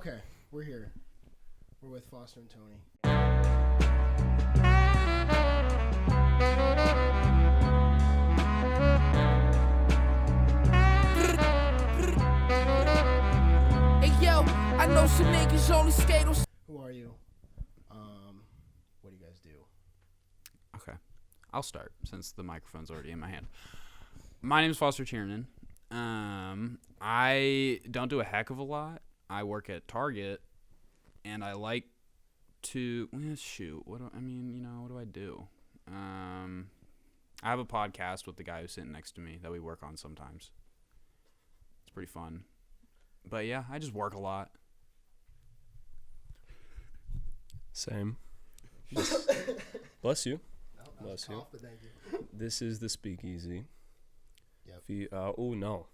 Okay, we're here. We're with Foster and Tony. Hey yo, I know some niggas only skate on. Who are you? What do you guys do? Okay, I'll start since the microphone's already in my hand. My name is Foster Tiernan. I don't do a heck of a lot. I work at Target, and I like to shoot. What do I do? I have a podcast with the guy who's sitting next to me that we work on sometimes. It's pretty fun. But yeah, I just work a lot. Same. Bless you. Bless you. Thank you. This is the Speakeasy. Yep. No.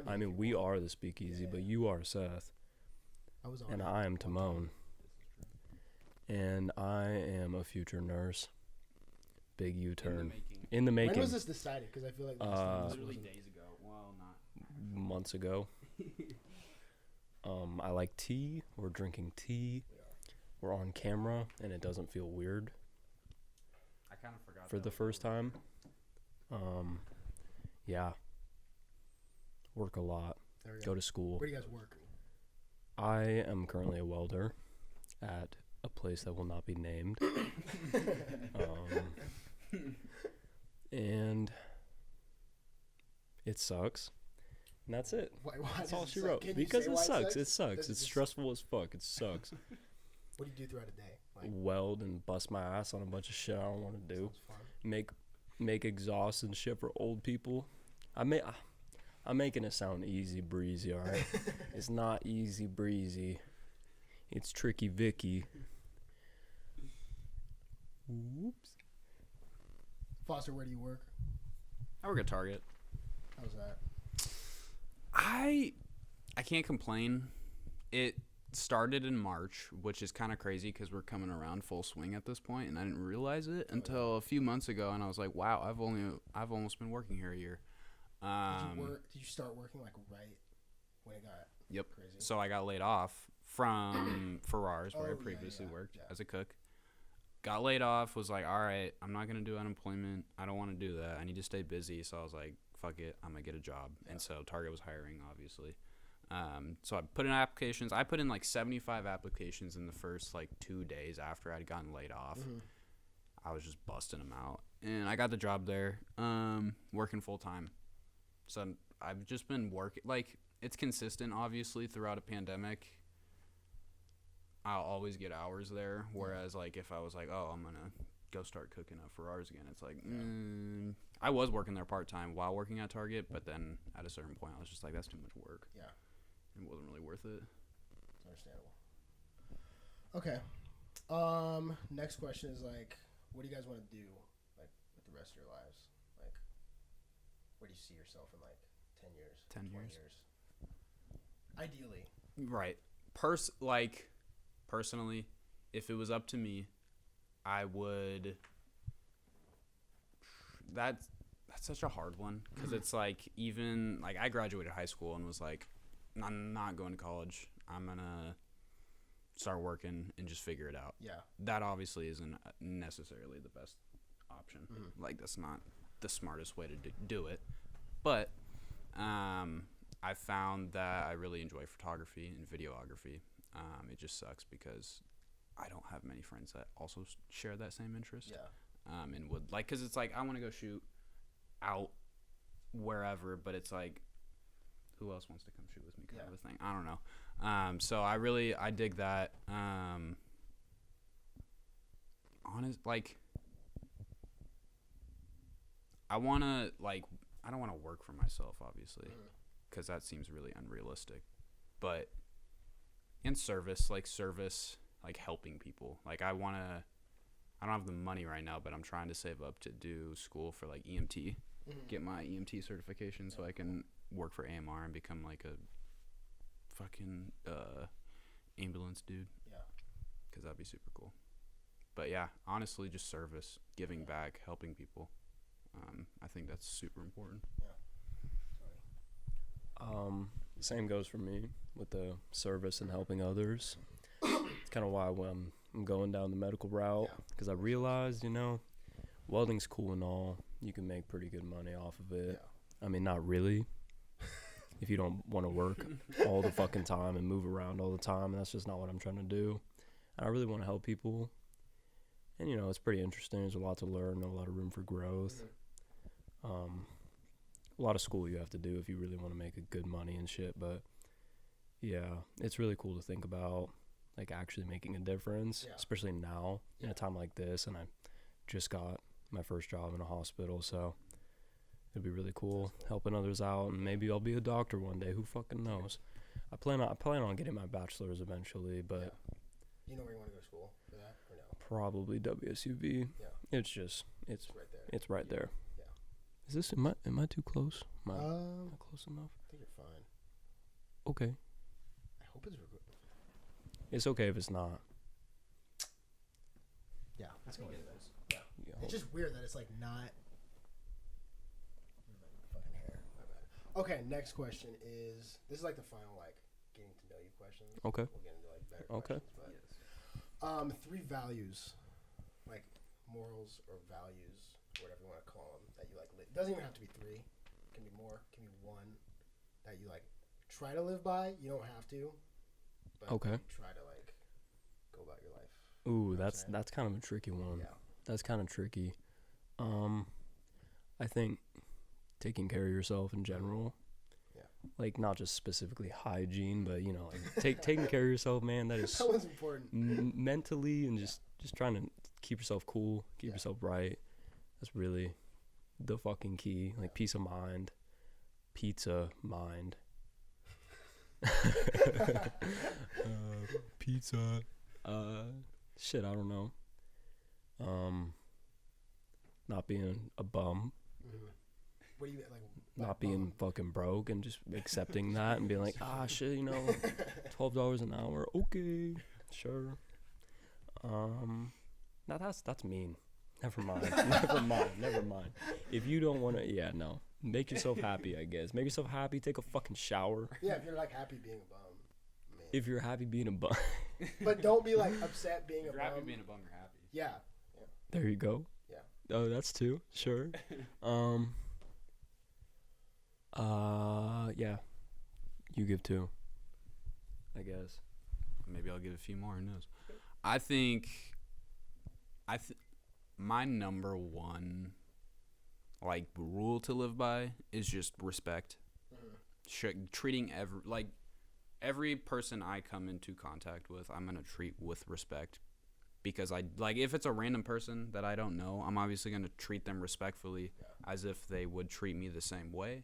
I mean, we are the Speakeasy, but you are Seth. And I am Timon. And I am a future nurse. Big U-turn. In the making. When was this decided? Because I feel like literally days ago. Well, not months ago. I like tea. We're drinking tea. We're on camera, and it doesn't feel weird. I kind of forgot for the first time. Yeah. Work a lot. Go to school. Where do you guys work? I am currently a welder at a place that will not be named. And it sucks. And that's it. Why that's all she wrote. Because it sucks. It sucks. It's stressful as fuck. It sucks. What do you do throughout a day? Weld and bust my ass on a bunch of shit I don't want to do. Make exhaust and shit for old people. I'm making it sound easy breezy, all right? It's not easy breezy. It's tricky Vicky. Whoops. Foster, where do you work? I work at Target. How's that? I can't complain. It started in March, which is kind of crazy because we're coming around full swing at this point, and I didn't realize it until a few months ago, and I was like, wow, I've almost been working here a year. Did you start working like right when it got crazy? So I got laid off from Ferrars, where I previously worked as a cook. Got laid off, was like, all right, I'm not going to do unemployment. I don't want to do that. I need to stay busy. So I was like, fuck it, I'm going to get a job. Yeah. And so Target was hiring, obviously. So I put in applications. I put in like 75 applications in the first like 2 days after I'd gotten laid off. Mm-hmm. I was just busting them out. And I got the job there, working full time. So I've just been working. Like, it's consistent, obviously, throughout a pandemic. I'll always get hours there. Whereas, like, if I was like, oh, I'm going to go start cooking at Ferrars again, it's like, I was working there part-time while working at Target. But then at a certain point, I was just like, that's too much work. Yeah. It wasn't really worth it. It's understandable. Okay. Next question is, like, what do you guys want to do, like, with the rest of your lives? Like, where do you see yourself in, like, 10 years? 10 20 years. Ideally. Right. Personally, if it was up to me, I would... That's such a hard one, because it's, like, even... Like, I graduated high school and was like, I'm not going to college. I'm going to start working and just figure it out. Yeah. That obviously isn't necessarily the best option. Mm-hmm. Like, that's not the smartest way to do it. But I found that I really enjoy photography and videography. It just sucks because I don't have many friends that also share that same interest. Yeah. And would, like, because it's like, I want to go shoot out wherever, but it's like, who else wants to come shoot with me kind of a thing? I don't know. So I dig that. I want to, like, I don't want to work for myself, obviously, because that seems really unrealistic. But in service, like helping people. Like, I don't have the money right now, but I'm trying to save up to do school for, like, EMT, get my EMT certification so I can work for AMR and become, like, a fucking ambulance dude. Yeah. Because that'd be super cool. But, yeah, honestly, just service, giving back, helping people. I think that's super important. Yeah. Same goes for me with the service and helping others. It's kind of why when I'm going down the medical route, because I realized, welding's cool and all. You can make pretty good money off of it. Yeah. I mean, not really. If you don't want to work all the fucking time and move around all the time, and that's just not what I'm trying to do. And I really want to help people. And, it's pretty interesting. There's a lot to learn, a lot of room for growth. A lot of school you have to do if you really want to make a good money and shit. But, yeah, it's really cool to think about, like, actually making a difference, especially now in a time like this. And I just got my first job in a hospital, so it'd be really cool helping others out, and maybe I'll be a doctor one day. Who fucking knows? I plan on getting my bachelor's eventually, but you know where you want to go to school for that, or no? Probably WSUV. Yeah. It's right there. It's right there. Yeah. Is this am I too close? Am I not close enough? I think you're fine. Okay. I hope it's recorded. It's okay if it's not. Yeah, let's go with this. Yeah. It's just weird that it's like not. Fucking hair. My bad. Okay, next question is. This is like the final getting to know you questions. Okay. We'll get into better questions. But, 3 values, like morals or values, whatever you want to call them, that you live. It doesn't even have to be 3. It can be more. It can be 1 that you try to live by. You don't have to. But okay. You try to go about your life. Ooh, that's kind of a tricky one. Yeah. That's kind of tricky. I think taking care of yourself in general. Yeah. Not just specifically hygiene, but taking care of yourself, man. That is that was important. Mentally and just trying to keep yourself cool, keep yourself right. That's really the fucking key. Peace of mind, pizza mind. Pizza. Shit, I don't know. Not being a bum. Mm-hmm. What do you not being fucking broke and just accepting that and being like, shit, $12 an hour, okay, sure. Now that's mean. Never mind. If you don't want to, no. Make yourself happy, I guess. Make yourself happy. Take a fucking shower. Yeah, if you're happy being a bum. Man. If you're happy being a bum. But don't be upset being a bum. If you're happy being a bum, you're happy. Yeah. There you go. Yeah. Oh, that's 2. Sure. Yeah. You give 2. I guess. Maybe I'll give a few more. Who knows? I think. My number 1, rule to live by is just respect. Mm-hmm. Treating every person I come into contact with, I'm gonna treat with respect. Because if it's a random person that I don't know, I'm obviously gonna treat them respectfully, as if they would treat me the same way.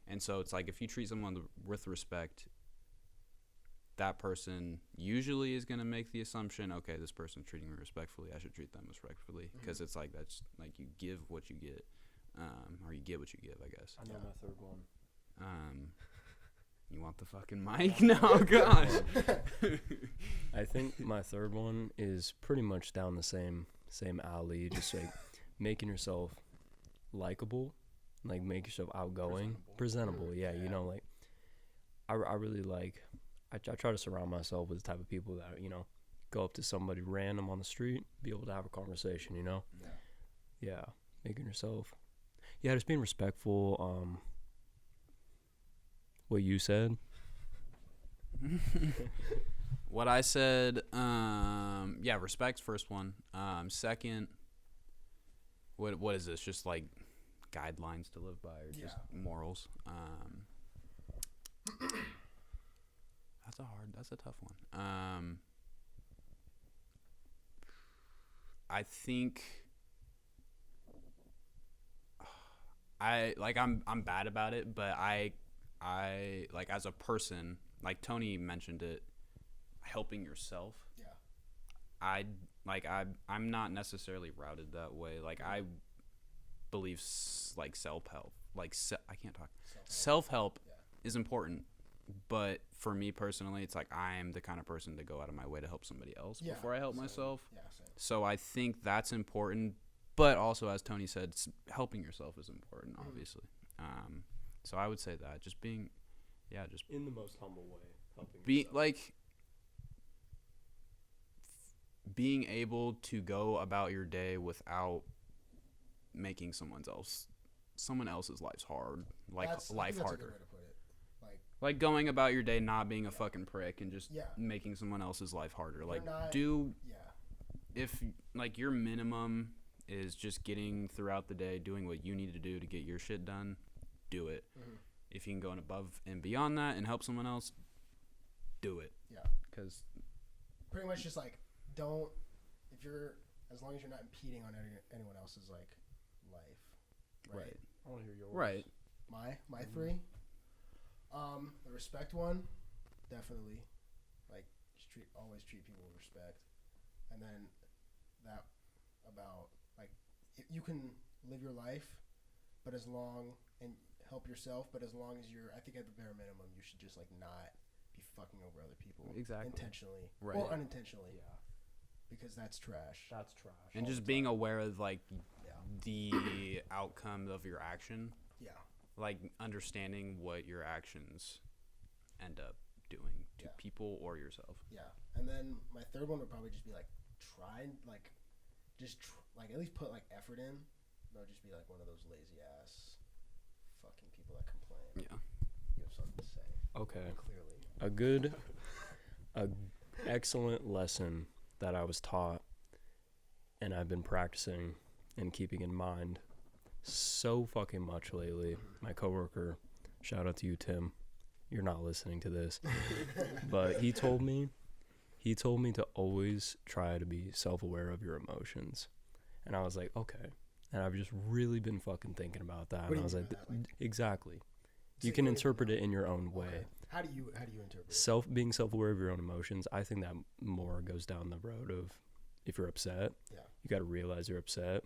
And so it's if you treat someone with respect, that person usually is going to make the assumption, okay, this person's treating me respectfully, I should treat them respectfully. Because it's that's you give what you get, or you get what you give, I guess. I know my third one. You want the fucking mic? No, gosh. I think my third one is pretty much down the same alley, just making yourself likable, make yourself outgoing, presentable. Yeah, I really I try to surround myself with the type of people that go up to somebody random on the street, be able to have a conversation. Yeah, making yourself. Yeah, just being respectful. What you said. What I said. Respect's first one. Second. What is this? Just guidelines to live by, or just morals. That's a tough one. I think I'm bad about it, but I as a person, Tony mentioned it, helping yourself. Yeah. I'm not necessarily routed that way. I believe self-help. I can't talk. Self-help is important. But for me personally, it's I'm the kind of person to go out of my way to help somebody else before I help myself. Yeah, so I think that's important. But also, as Tony said, helping yourself is important, obviously. So I would say that just being yeah, just in the most humble way, helping be yourself. like being able to go about your day without making someone else's lives hard, like I think life that's a harder. good way to put it. Like going about your day not being a fucking prick and just Yeah. making someone else's life harder. Like not- do Yeah. if like your minimum is just getting throughout the day doing what you need to do to get your shit done, do it. Mm-hmm. If you can go above and beyond that and help someone else, do it. Yeah. Because Pretty much just like don't as long as you're not impeding on anyone else's like life. right. I want to hear yours. Right. My three. The respect one, definitely. Like just always treat people with respect. And then that about like you can live your life, but as long and help yourself, but as long as I think at the bare minimum you should just like not be fucking over other people Exactly. intentionally Right. or unintentionally. Yeah. Because that's trash. That's trash. And all just the being time. aware of like Yeah. the outcome of your action, Yeah. like understanding what your actions end up doing to Yeah. people or yourself. Yeah. And then my third one would probably just be like try and like like at least put like effort in. Don't just be like one of those lazy ass fucking people that complain. Yeah. You have something to say. Okay. Clearly. A excellent lesson that I was taught and I've been practicing and keeping in mind so fucking much lately. My coworker, shout out to you, Tim. You're not listening to this. But he told me to always try to be self-aware of your emotions. And I was like, okay. And I've just really been fucking thinking about that. What do And I you was mean like, by that? Like- exactly. So You can you- interpret it in your own way. Okay. How do you interpret it? Being self-aware of your own emotions, I think that more goes down the road of if you're upset, Yeah. you got to realize you're upset,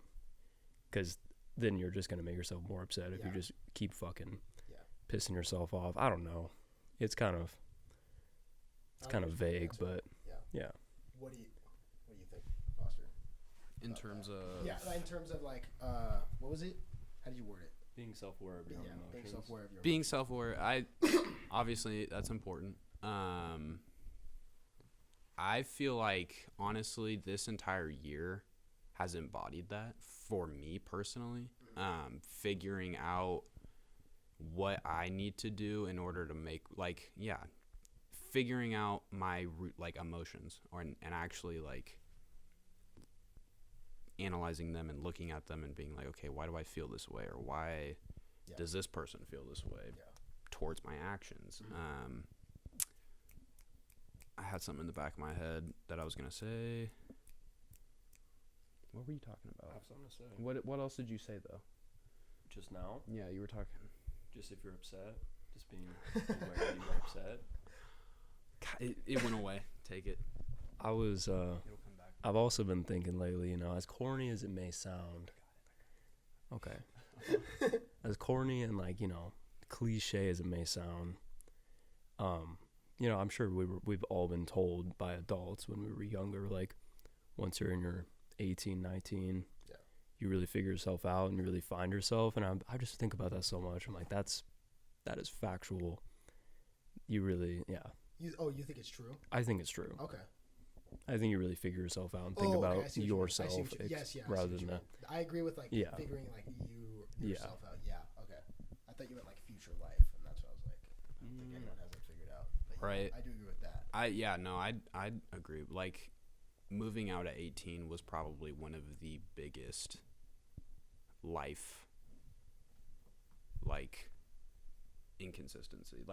because then you're just going to make yourself more upset if you Yeah. just keep fucking Yeah. pissing yourself off. I don't know. It's kind of vague, but yeah. What do you think, Foster? In terms of Yeah, in terms of like what was it? How did you word it? Being self-aware of your own emotions. Being self-aware of your being self-aware, I obviously that's important. I feel like honestly this entire year has embodied that for me personally. Figuring out what I need to do in order to make figuring out my like emotions and actually like analyzing them and looking at them and being like, okay, why do I feel this way, or why does this person feel this way towards my actions? I had something in the back of my head that I was gonna say. What were you talking I about? have something to say. What else did you say though? Just now, Yeah, you were talking. just if you're upset, just being aware that you're upset. It went away. Take it. I was It'll come back. I've also been thinking lately, as corny as it may sound. Okay. As corny and cliche as it may sound, I'm sure we've all been told by adults when we were younger, like once you're in your 18, 19, you really figure yourself out and you really find yourself. And I just think about that so much. I'm like, that is factual. You really, You think it's true? I think it's true. Okay. I think you really figure yourself out and think about I see what you mean. yourself I see what you- yes, I see rather what you than mean. I agree with figuring yourself out. Yeah. Okay. I thought you meant like future life, and that's what I was like. I don't think anyone has it figured out. But Right. I do agree with that. I'd agree. Like moving out at 18 was probably one of the biggest life inconsistency.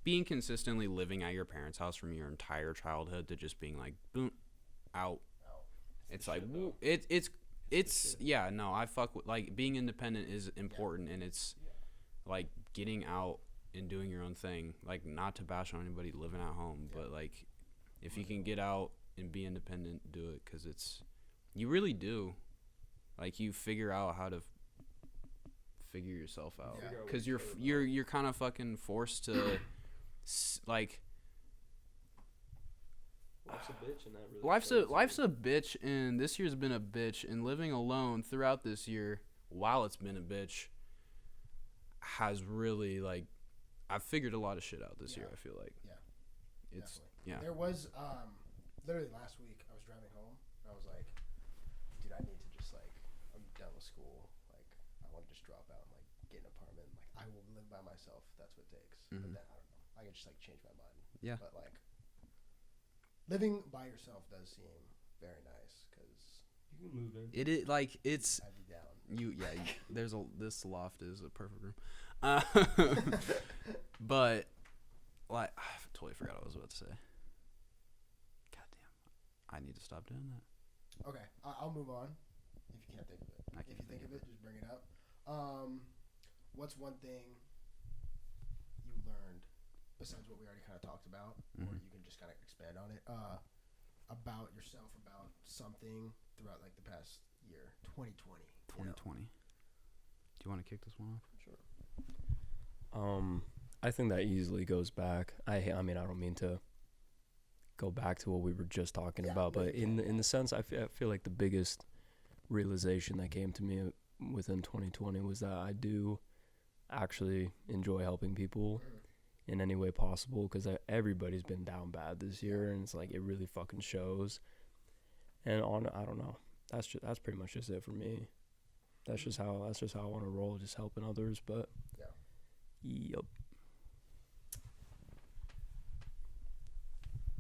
Being consistently living at your parents' house from your entire childhood to just being like boom out. It's like I fuck with being independent is important, and it's like getting out and doing your own thing. Like, not to bash on anybody living at home, but like if you can get out and be independent, do it, because you really do. Like, you figure out how to figure yourself out, Yeah. because you're kind of fucking forced to like. Life's a bitch, and that really Life's a bitch, and this year's been a bitch, and living alone throughout this year, while it's been a bitch, has really I've figured a lot of shit out this year. Yeah. I feel like. Yeah. It's Definitely. There was literally last week I was driving home and I was like, dude, I need to just like, I'm done with school. Like, I want to just drop out and like get an apartment. Like, I will live by myself. If that's what it takes. But then I don't know. I can just like change my mind. Yeah. But like, living by yourself does seem very nice because You can move in. It is like it's I'd be down. this loft is a perfect room. But like I totally forgot what I was about to say. God damn. I need to stop doing that. Okay, I'll move on. If you can't think of it, if you think of it, just bring it up. What's one thing you learned besides what we already kind of talked about, or you can just kind of expand on it about yourself, about something throughout like the past year, 2020. 2020. Do you want to kick this one off? Sure. I think that easily goes back. I mean, I don't mean to go back to what we were just talking about, but in the sense, I feel like the biggest realization that came to me within 2020 was that I do actually enjoy helping people in any way possible, because everybody's been down bad this year, and it's like it really fucking shows. And I don't know. That's pretty much just it for me. That's just how I want to roll, just helping others. But yep.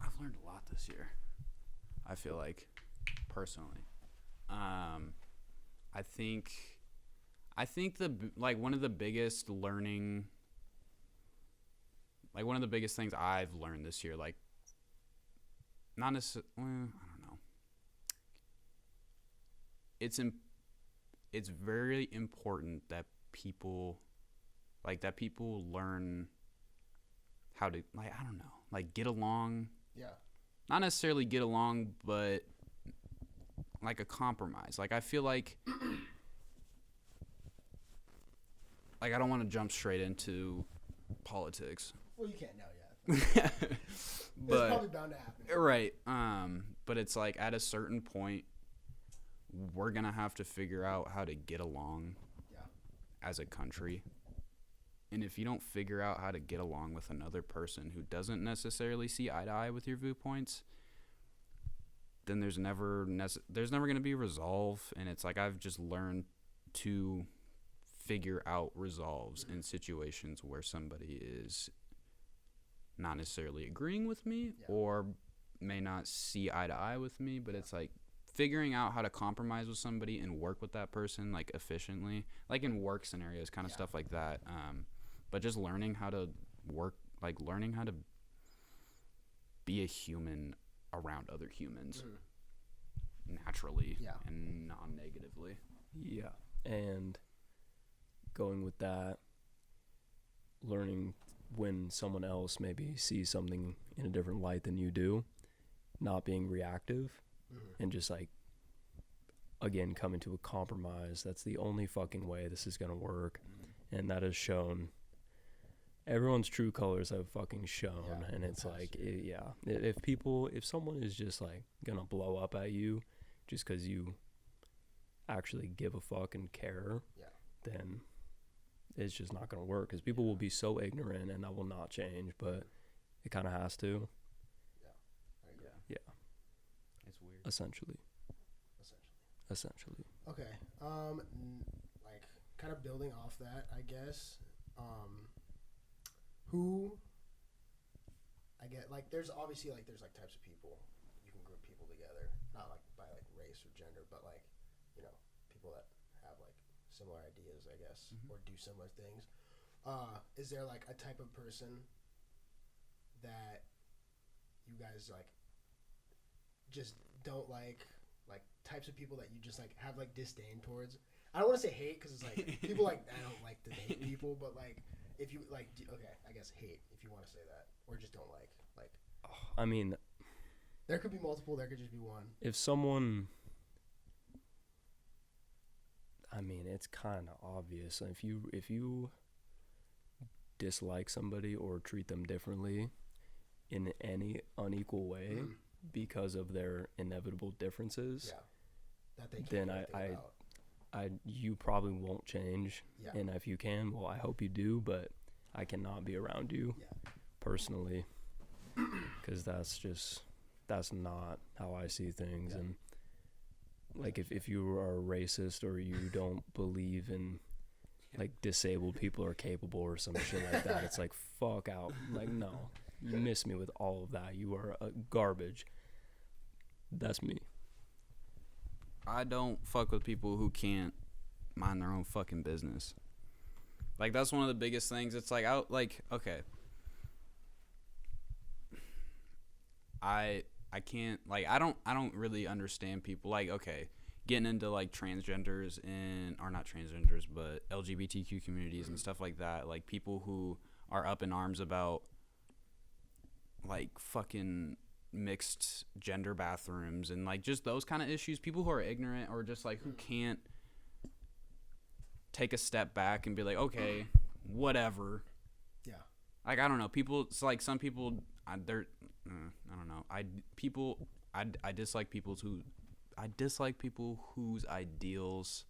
I've learned a lot this year. I feel like, personally, I think one of the biggest things I've learned this year, like, not necessarily, I don't know. It's very important that people learn how to, like, I don't know, like, get along. Yeah. Not necessarily get along, but like a compromise. Like, I feel like I don't want to jump straight into politics. Well, you can't now yet. But it's probably bound to happen. Right. But it's like at a certain point, we're going to have to figure out how to get along as a country. And if you don't figure out how to get along with another person who doesn't necessarily see eye to eye with your viewpoints, then there's never going to be resolve. And it's like I've just learned to figure out resolves in situations where somebody is not necessarily agreeing with me or may not see eye to eye with me, but it's like figuring out how to compromise with somebody and work with that person like efficiently, like in work scenarios, kind of stuff like that. But just learning how to work, like learning how to be a human around other humans naturally and non-negatively. Yeah. And going with that, learning when someone else maybe sees something in a different light than you do, not being reactive, and just like, again, coming to a compromise. That's the only fucking way this is going to work. And that has shown, everyone's true colors have fucking shown. And it's like, if someone is just like going to blow up at you just because you actually give a fuck and care, then it's just not going to work, because people will be so ignorant and that will not change, but it kind of has to. Yeah. It's weird. Essentially. Okay. Like kind of building off that, I guess. Who? I get like there's obviously like there's like types of people. You can group people together, not like by like race or gender, but like, you know, people that have like similar ideas, I guess, or do similar things. Is there like a type of person that you guys like just don't like types of people that you just like have like disdain towards? I don't want to say hate, because it's like people like, I don't like to hate people, but like if you like, okay, I guess hate, if you want to say that, or just don't like. I mean, there could be multiple, there could just be one. if someone, I mean, it's kind of obvious. If you dislike somebody or treat them differently in any unequal way because of their inevitable differences, that they can't then do anything about. you probably won't change. And if you can, well, I hope you do. But I cannot be around you personally, because that's not how I see things. And like if you are racist or you don't believe in like disabled people are capable or some shit like that, it's like fuck out. Like, no, you miss me with all of that. You are garbage. That's me. I don't fuck with people who can't mind their own fucking business. Like, that's one of the biggest things. It's like, okay, I can't, like, I don't really understand people, like, okay, getting into, like, transgenders or not transgenders, but LGBTQ communities and stuff like that, like, people who are up in arms about, like, fucking mixed gender bathrooms and, like, just those kind of issues, people who are ignorant or just, like, who can't take a step back and be like, okay, whatever. Yeah. Like, I don't know. People, it's like some people, I don't know. I dislike people whose ideals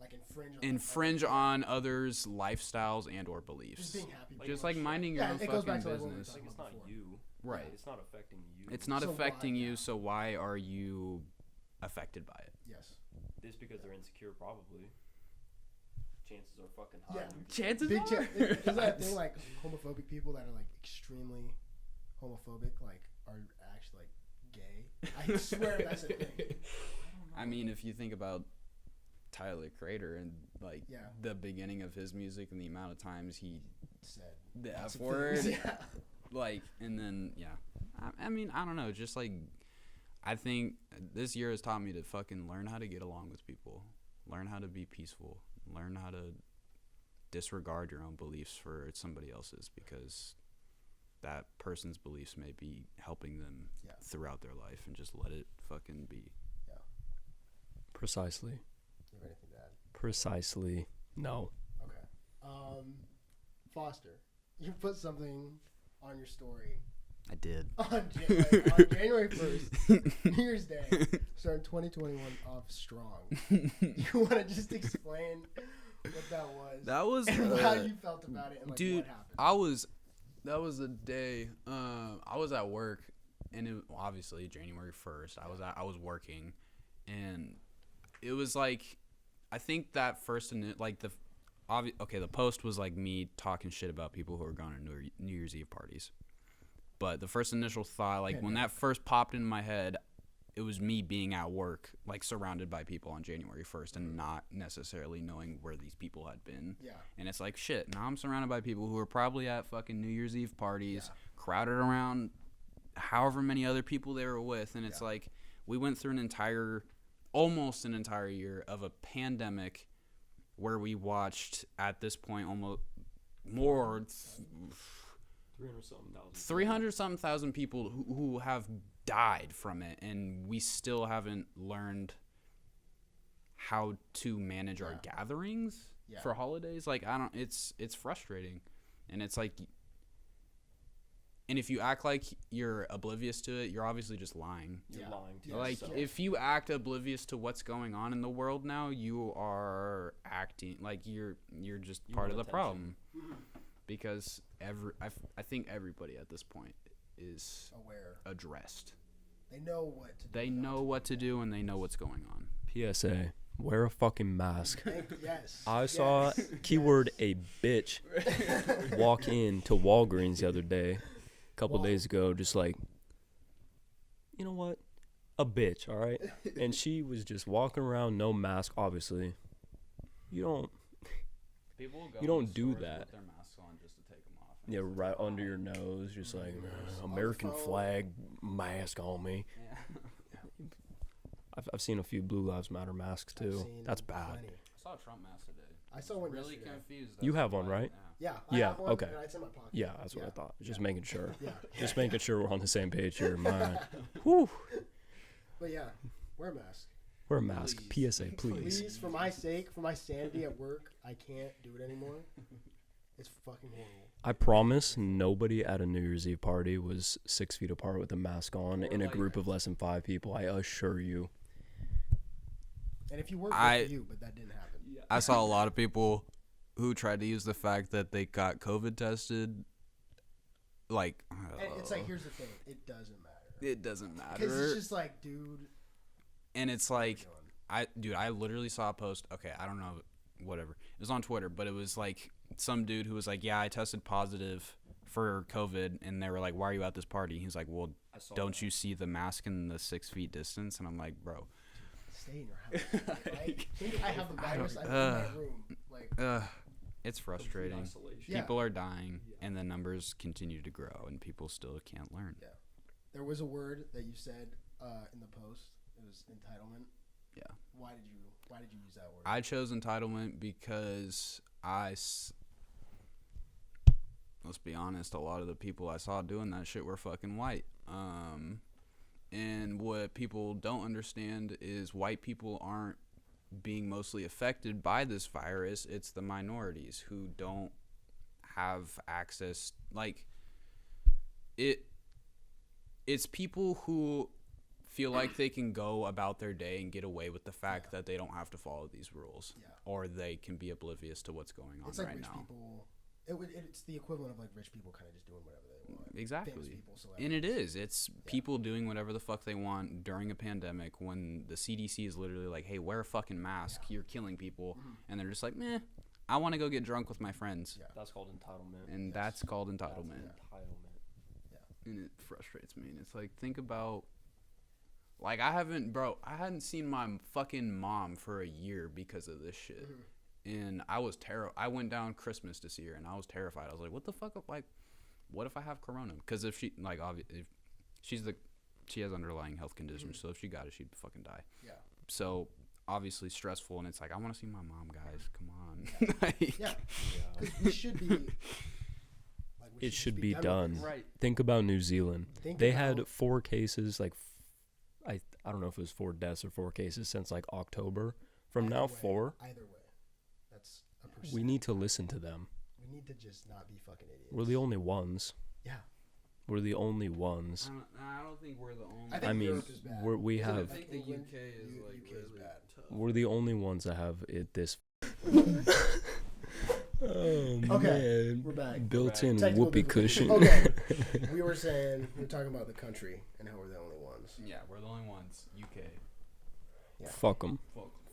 like infringe on others' lifestyles and or beliefs. Just being happy. Just like minding your own it goes fucking back to, like, business. Like, it's not you. Right. It's not affecting you. It's not So affecting why- you, so why are you affected by it? Yes. It's because they're insecure, probably. Chances are fucking high. Yeah. Chances Big are. is that thing, like, homophobic people that are, like, extremely homophobic, like, are actually, like, gay? I swear that's a thing. I mean, if you think about Tyler Creator and, like, Yeah. the beginning of his music and the amount of times he Said the lots F of word, things, yeah. like, and then, yeah. I mean, I don't know, just, like, I think this year has taught me to fucking learn how to get along with people, learn how to be peaceful, learn how to disregard your own beliefs for somebody else's, because that person's beliefs may be helping them throughout their life, and just let it fucking be. Yeah. Precisely. You have anything to add? Precisely. No. Okay. Foster, you put something on your story I did. on January 1st, New Year's Day, starting 2021 off strong. You want to just explain what that was? That was and how you felt about it and, like, dude, what happened. that was the day I was at work, and it obviously January 1st. I was working, and it was like, I think that first the post was like me talking shit about people who are going to New Year's Eve parties. But the first initial thought, like, when that first popped into my head, it was me being at work, like, surrounded by people on January 1st and not necessarily knowing where these people had been. Yeah. And it's like, shit, now I'm surrounded by people who are probably at fucking New Year's Eve parties, crowded around however many other people they were with. And it's like, we went through almost an entire year of a pandemic where we watched, at this point, almost more 300-something thousand people who have died from it, and we still haven't learned how to manage our gatherings for holidays. Like, it's frustrating, and it's like, and if you act like you're oblivious to it, you're obviously just lying. You're lying to Like, yourself. if you act oblivious to what's going on in the world now, you are acting like you're just part of the problem. Because I think everybody at this point is aware, addressed. They know what to do. They know what to do, and they know what's going on. PSA: wear a fucking mask. Yes. I saw keyword a bitch walk in to Walgreens the other day, a couple days ago, just like, you know what, a bitch, all right. And she was just walking around, no mask. Obviously, you don't do that. With their masks on just to take them off. Yeah, right under your nose, just like American flag mask on me. Yeah. I've seen a few Blue Lives Matter masks too. That's bad. Plenty. I saw a Trump mask today. I saw one Really yesterday. confused. You as to have one, why- right? Yeah. I Yeah, have one, okay. and it's in my pocket. Yeah, that's what I thought. Just making sure. Yeah. Just making sure we're on the same page here, man. Whew. But yeah, wear a mask. Wear a mask. PSA, please. Please, for my sake, for my sanity at work, I can't do it anymore. It's fucking horrible. I promise nobody at a New Year's Eve party was 6 feet apart with a mask on in a group of less than 5 people. I assure you. And if you work, good for you, but that didn't happen. Yeah, I saw a lot of people who tried to use the fact that they got COVID tested. Like, and it's like, here's the thing. It doesn't matter. It doesn't matter. Because it's just like, dude. And it's like, I literally saw a post. Okay, I don't know, whatever. It was on Twitter, but it was like some dude who was like, yeah, I tested positive for COVID, and they were like, why are you at this party? He's like, well, don't you see the mask and the 6 feet distance? And I'm like, bro, stay in your house. Right? I have the virus. I'm in my room. Like, it's frustrating. People are dying, and the numbers continue to grow, and people still can't learn. Yeah. There was a word that you said in the post. It was entitlement. Yeah. Why did you use that word? I chose entitlement because let's be honest, a lot of the people I saw doing that shit were fucking white. And what people don't understand is white people aren't being mostly affected by this virus. It's the minorities who don't have access. Like, it's people who feel like they can go about their day and get away with the fact that they don't have to follow these rules, or they can be oblivious to what's going on like right rich now. People, it's the equivalent of like rich people kind of just doing whatever they want. Exactly. People, and it is. It's people doing whatever the fuck they want during a pandemic when the CDC is literally like, hey, wear a fucking mask. You're killing people. And they're just like, meh, I want to go get drunk with my friends. Yeah. That's called entitlement. And that's called entitlement. Entitlement. Yeah. And it frustrates me. And it's like, think about, like, I hadn't seen my fucking mom for a year because of this shit. And I was I went down Christmas to see her, and I was terrified. I was like, what the fuck? Like, what if I have corona? Because if she, like, if she has underlying health conditions, so if she got it, she'd fucking die. Yeah. So obviously stressful, and it's like, I want to see my mom, guys. Come on. Like, yeah. Because we should be. It should be done. Right. Think about New Zealand. They had 4 cases, like, I don't know if it was 4 deaths or 4 cases since like October. From now 4. Either way, that's a percent. We need to listen to them. We need to just not be fucking idiots. We're the only ones. Yeah. We're the only ones. I don't think we're the only. I mean, Europe is bad. we have. I think the UK is like UK really is bad. tough. We're the only ones that have it this. Okay, man. we're back. Built-in Technical whoopee difficulties. cushion. Okay, we were talking about the country and how we're the only ones. Yeah, we're the only ones. UK. Yeah. Fuck them.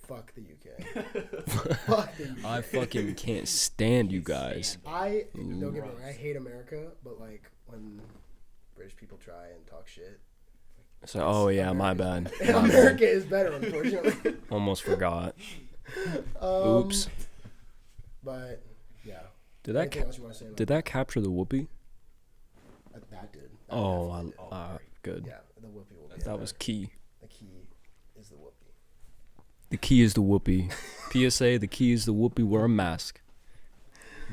Fuck the UK. Fuck the UK. I fucking can't stand you guys. Don't get me wrong, I hate America, but like when British people try and talk shit. So, oh yeah, my bad. America is better, unfortunately. Almost forgot. Oops. But yeah. Did that capture the whoopee? That did. Good. Yeah, the whoopee will be. That was key. The key is the whoopee. The key is the whoopee. PSA, the key is the whoopee. Wear a mask,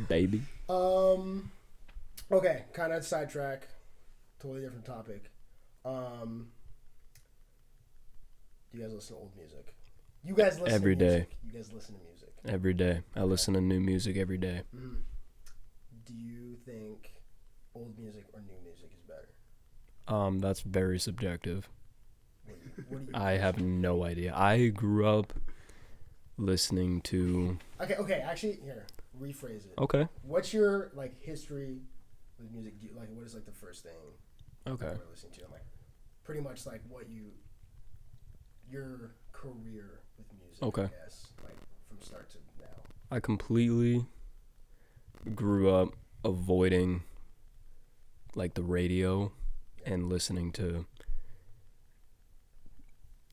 baby. Okay, kind of sidetrack. Totally different topic. Do you guys listen to old music? You guys listen every to music. day. You guys listen to music. Every day. I listen to new music every day. Mm-hmm. Do you think old music or new music is better? That's very subjective. What do you I have no idea. I grew up listening to. Okay. Actually, here, rephrase it. Okay. What's your history with music? What is the first thing? Okay. You were listening to, pretty much what your career with music. Okay. I guess from start to now. I completely grew up avoiding the radio and listening to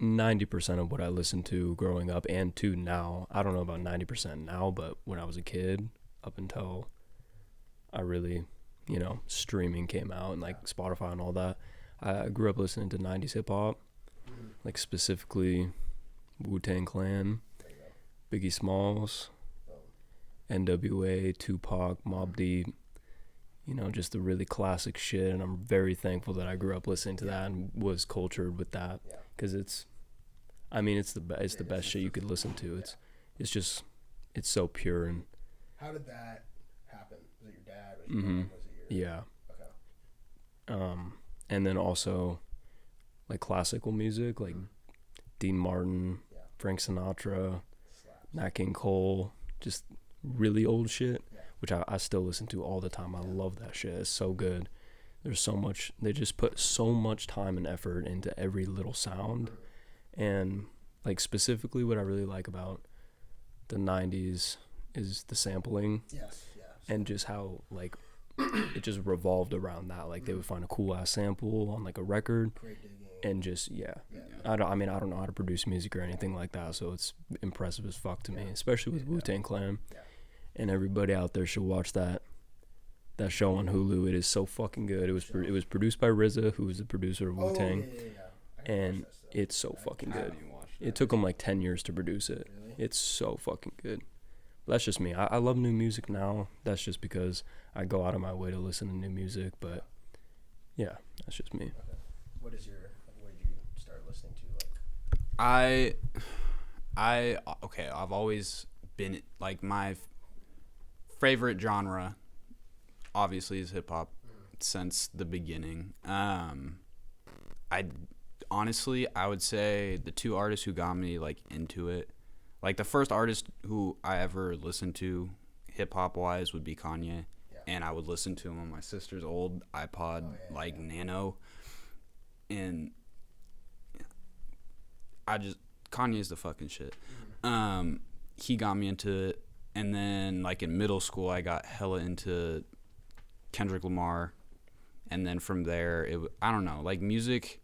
90% of what I listened to growing up and to now. I don't know about 90% now, but when I was a kid, up until I really, streaming came out and Spotify and all that, I grew up listening to 90s hip hop, specifically Wu-Tang Clan, Biggie Smalls, NWA, Tupac, Mobb Deep, just the really classic shit. And I'm very thankful that I grew up listening to that and was cultured with that, because it's the best shit you could listen to. It's so pure. And how did that happen? Was it your dad? Was it your mom? Was it your... Yeah. Okay. And then also classical music, Dean Martin, Frank Sinatra, Nat King Cole, just really old shit, which I still listen to all the time. I love that shit. It's so good. There's so much, they just put so much time and effort into every little sound. And like specifically what I really like about the 90s is the sampling. And just how like it just revolved around that. Like they would find a cool ass sample on like a record and just I don't know how to produce music or anything like that, so it's impressive as fuck to me, especially with Wu-Tang Clan. And everybody out there should watch that show on Hulu. It is so fucking good. It was produced by RZA, who was the producer of Wu-Tang. And it's so fucking good. It took him like 10 years to produce it. It's so fucking good. That's just me. I love new music now. That's just because I go out of my way to listen to new music. But yeah, that's just me. What did you start listening to? Like, I've always been like my favorite genre, obviously, is hip hop since the beginning. I would say the two artists who got me like into it. Like, the first artist who I ever listened to hip-hop wise would be Kanye. And I would listen to him on my sister's old iPod, Nano. And Kanye's the fucking shit. He got me into it. And then, like, in middle school, I got hella into Kendrick Lamar. And then from there, I don't know, like, music,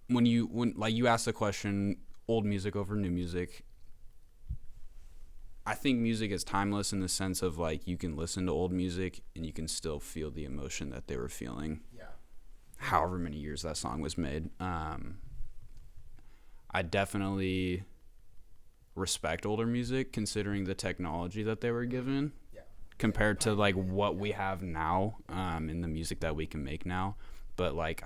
when you ask the question, old music over new music, I think music is timeless in the sense of like you can listen to old music and you can still feel the emotion that they were feeling however many years that song was made. I definitely respect older music considering the technology that they were given compared to like what we have now in the music that we can make now. But like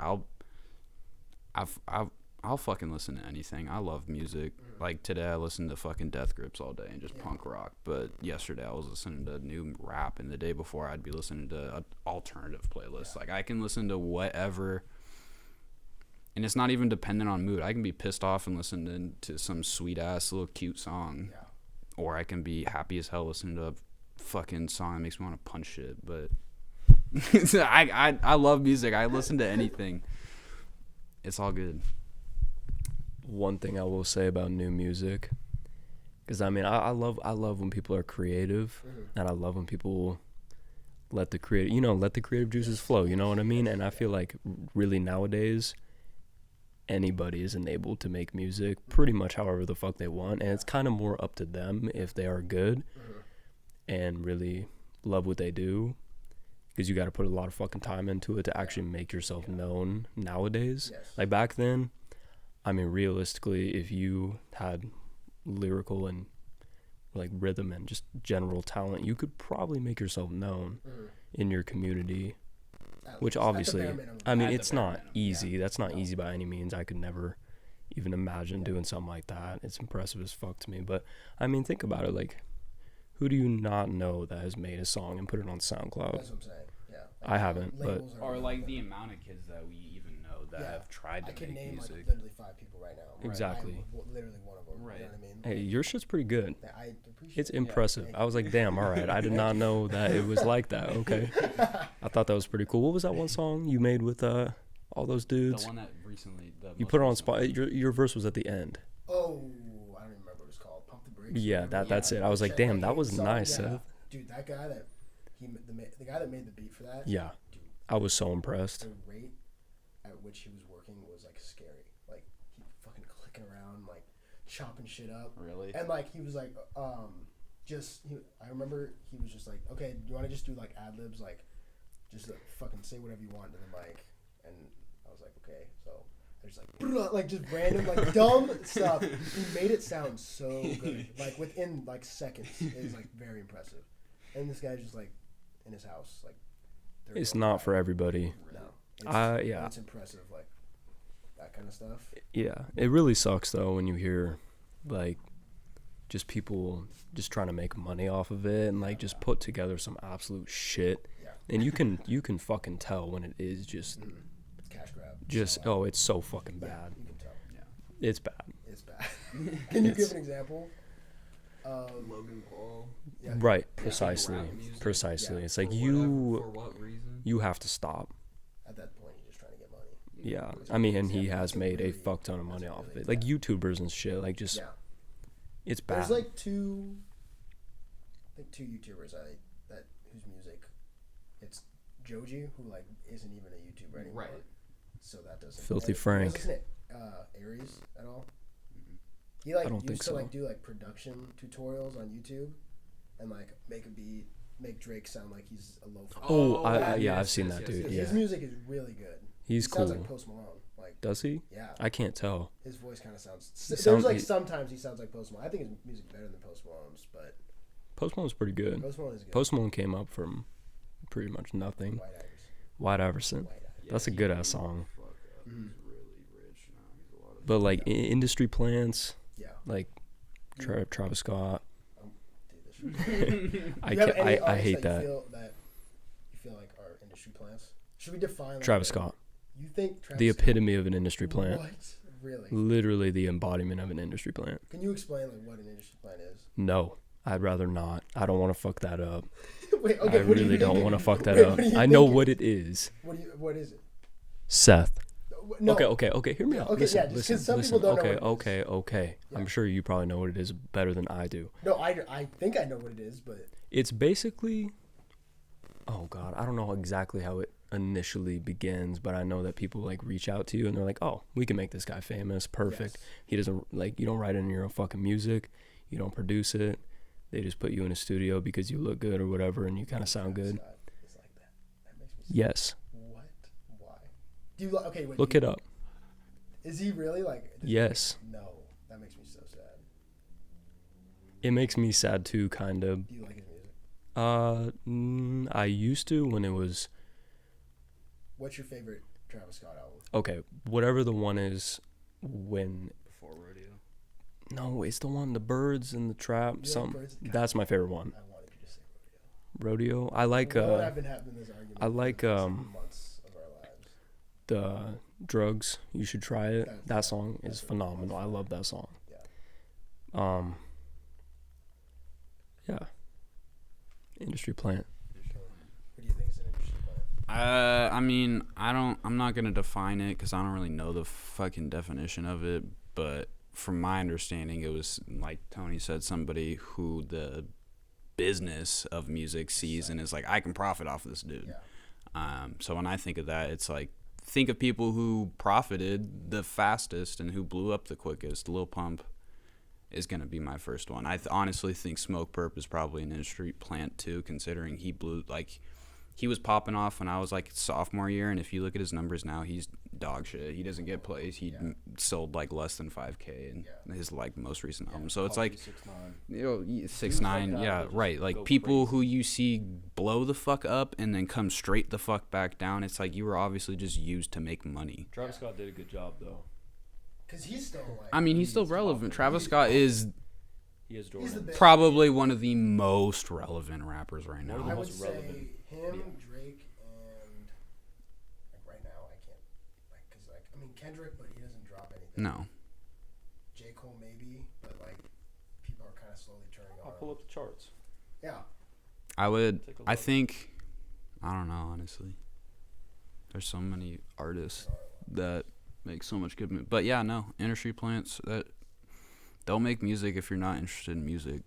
I'll fucking listen to anything. I love music. Like today I listened to fucking Death Grips all day and just punk rock. But yesterday I was listening to new rap, and the day before I'd be listening to an alternative playlist. Like I can listen to whatever, and it's not even dependent on mood. I can be pissed off and listen to some sweet ass little cute song, or I can be happy as hell listening to a fucking song that makes me want to punch shit. But I love music. I listen to anything. It's all good. One thing I will say about new music, because I mean I love when people are creative, and I love when people let the creative juices flow, you know what I mean? And I feel like really nowadays anybody is enabled to make music pretty much however the fuck they want, and it's kind of more up to them if they are good and really love what they do, because you got to put a lot of fucking time into it to actually make yourself known nowadays. Like back then, I mean, realistically, if you had lyrical and like rhythm and just general talent, you could probably make yourself known in your community, which obviously, I mean, it's not easy. That's not easy by any means. I could never even imagine doing something like that. It's impressive as fuck to me. But I mean, think about it. Like, who do you not know that has made a song and put it on SoundCloud? That's what I'm saying. I haven't, but or like the amount of kids that we even know that have tried to make name music. Like literally 5 people right now. Exactly. Literally one of them. Right. You know what I mean? Hey, your shit's pretty good. I appreciate It's it. impressive. I was like, damn, all right. I did not know that it was like that. Okay. I thought that was pretty cool. What was that one song you made with all those dudes? The one that recently. You put it on spot. Your verse was at the end. Oh, I don't remember what it's called. Pump the Brakes. Yeah, that's it. I was like, damn, that was nice, Seth. Dude, that guy the guy that made the beat for that. Yeah. I was so impressed. The rate at which he was working was like scary. Like he fucking clicking around, like chopping shit up. Really? And like he was like, I remember he was just like, okay, do you want to just do like ad libs, like just fucking say whatever you want to the mic? And I was like, okay, so I just like just random like dumb stuff. He made it sound so good, like within like seconds. It was like very impressive. And this guy's just like in his house, like. It's not for everybody. No. It's impressive, like that kind of stuff. Yeah, it really sucks though when you hear like just people just trying to make money off of it and like just put together some absolute shit. Yeah. And you can fucking tell when it is just cash grab. Just it's so fucking bad. You can tell. It's bad. it's bad. Can you give an example? Logan Paul. Yeah. Right, Yeah. precisely. Rap music. Precisely. Yeah. It's like For what reason? you have to stop. At that point, you're just trying to get money. Yeah. I mean, and he has made a fuck ton of money off of it. Like YouTubers and shit, like just Yeah. it's bad. There's like two YouTubers whose music, it's Joji, who like isn't even a YouTuber anymore. Right. So that doesn't. Filthy and Frank. Wasn't it Aries at all? He like I don't used think to so. like do like production tutorials on YouTube, and like make a beat, make Drake sound like he's a lo-fi. Oh, I've yes, seen yes, that yes, dude. yes. Yeah. His music is really good. He's He sounds cool. like Post Malone. Like, Does he? yeah, I can't tell. his voice kind of sounds. sounds- There's like he- sometimes he sounds like Post Malone. I think his music's better than Post Malone's, but Post Malone's pretty good. Post Malone is good. Post Malone came up from pretty much nothing. White Iris. White Iverson. White Iris. That's a good ass song. Mhm. He's really rich now. He's a lot of But like industry plants, Yeah. like Travis Scott. Dude, this I Do you have can't, any I artists hate that. You feel like are industry plants? Should we define like, Travis Scott, You think Travis the Scott- epitome of an industry plant. What? Really? Literally the embodiment of an industry plant. Can you explain like what an industry plant is? No, I'd rather not. I don't want to fuck that up. Wait, I okay. What do you really don't think want to it- fuck that wait, up. what do you I know think what it is. What is it? Seth. No. Okay. Hear me Yeah, out. okay, listen, yeah, just 'cause listen, some listen. people don't know what it is. Okay. Yeah. I'm sure you probably know what it is better than I do. No, I think I know what it is, but It's basically, oh God, I don't know exactly how it initially begins, but I know that people like reach out to you and they're like, oh, we can make this guy famous. Perfect. yes. He doesn't like, you don't write it in your own fucking music. You don't produce it. They just put you in a studio because you look good or whatever and you kind of sound Travis good. Scott is like that. That makes me. Yes. What? Why? Do you okay? Wait. Look do it you- up. Is he really like? Yes. No, that makes me so sad. It makes me sad too, kind of. Do you like his music? I used to when it was, What's your favorite Travis Scott album? okay, whatever the one is when, before rodeo. no, it's the one, the birds and the trap, You like some, Birds? God, that's my favorite one. I wanted you to say rodeo. Rodeo. I like, You know what, I've been having this argument. I like, for the past months of our lives. the drugs, you should try it. That's- That song is that's a- phenomenal. I love that song. Yeah. Yeah. Industry plant. What do you think is an industry plant? I mean, I'm not gonna define it because I don't really know the fucking definition of it. But from my understanding, it was like Tony said, somebody who the business of music sees and is like, I can profit off of this dude. Yeah. So when I think of that, it's like, think of people who profited the fastest and who blew up the quickest. Lil Pump is going to be my first one. I honestly think Smoke Perp is probably an industry plant too, considering he blew, like, he was popping off when I was like sophomore year, and if you look at his numbers now, he's dog shit. He doesn't get plays. He sold like less than 5K in his like most recent album. So it's like, 6ix9ine, yeah, right. Like people who you see blow the fuck up and then come straight the fuck back down. It's like you were obviously just used to make money. Travis Scott did a good job though. Because he's still like. I mean, he's still relevant. Travis Scott is He is He's Jordan. the best. probably one of the most relevant rappers right One of now. the I would most say relevant. him, Drake, and like right now I can't like because like I mean Kendrick, but he doesn't drop anything. No. J. Cole maybe, but like people are kind of slowly turning on. I'll pull up the charts. Yeah. Take a I look. think, I don't know, honestly. There's so many artists that make so much good music. But yeah, no, industry plants that don't make music if you're not interested in music,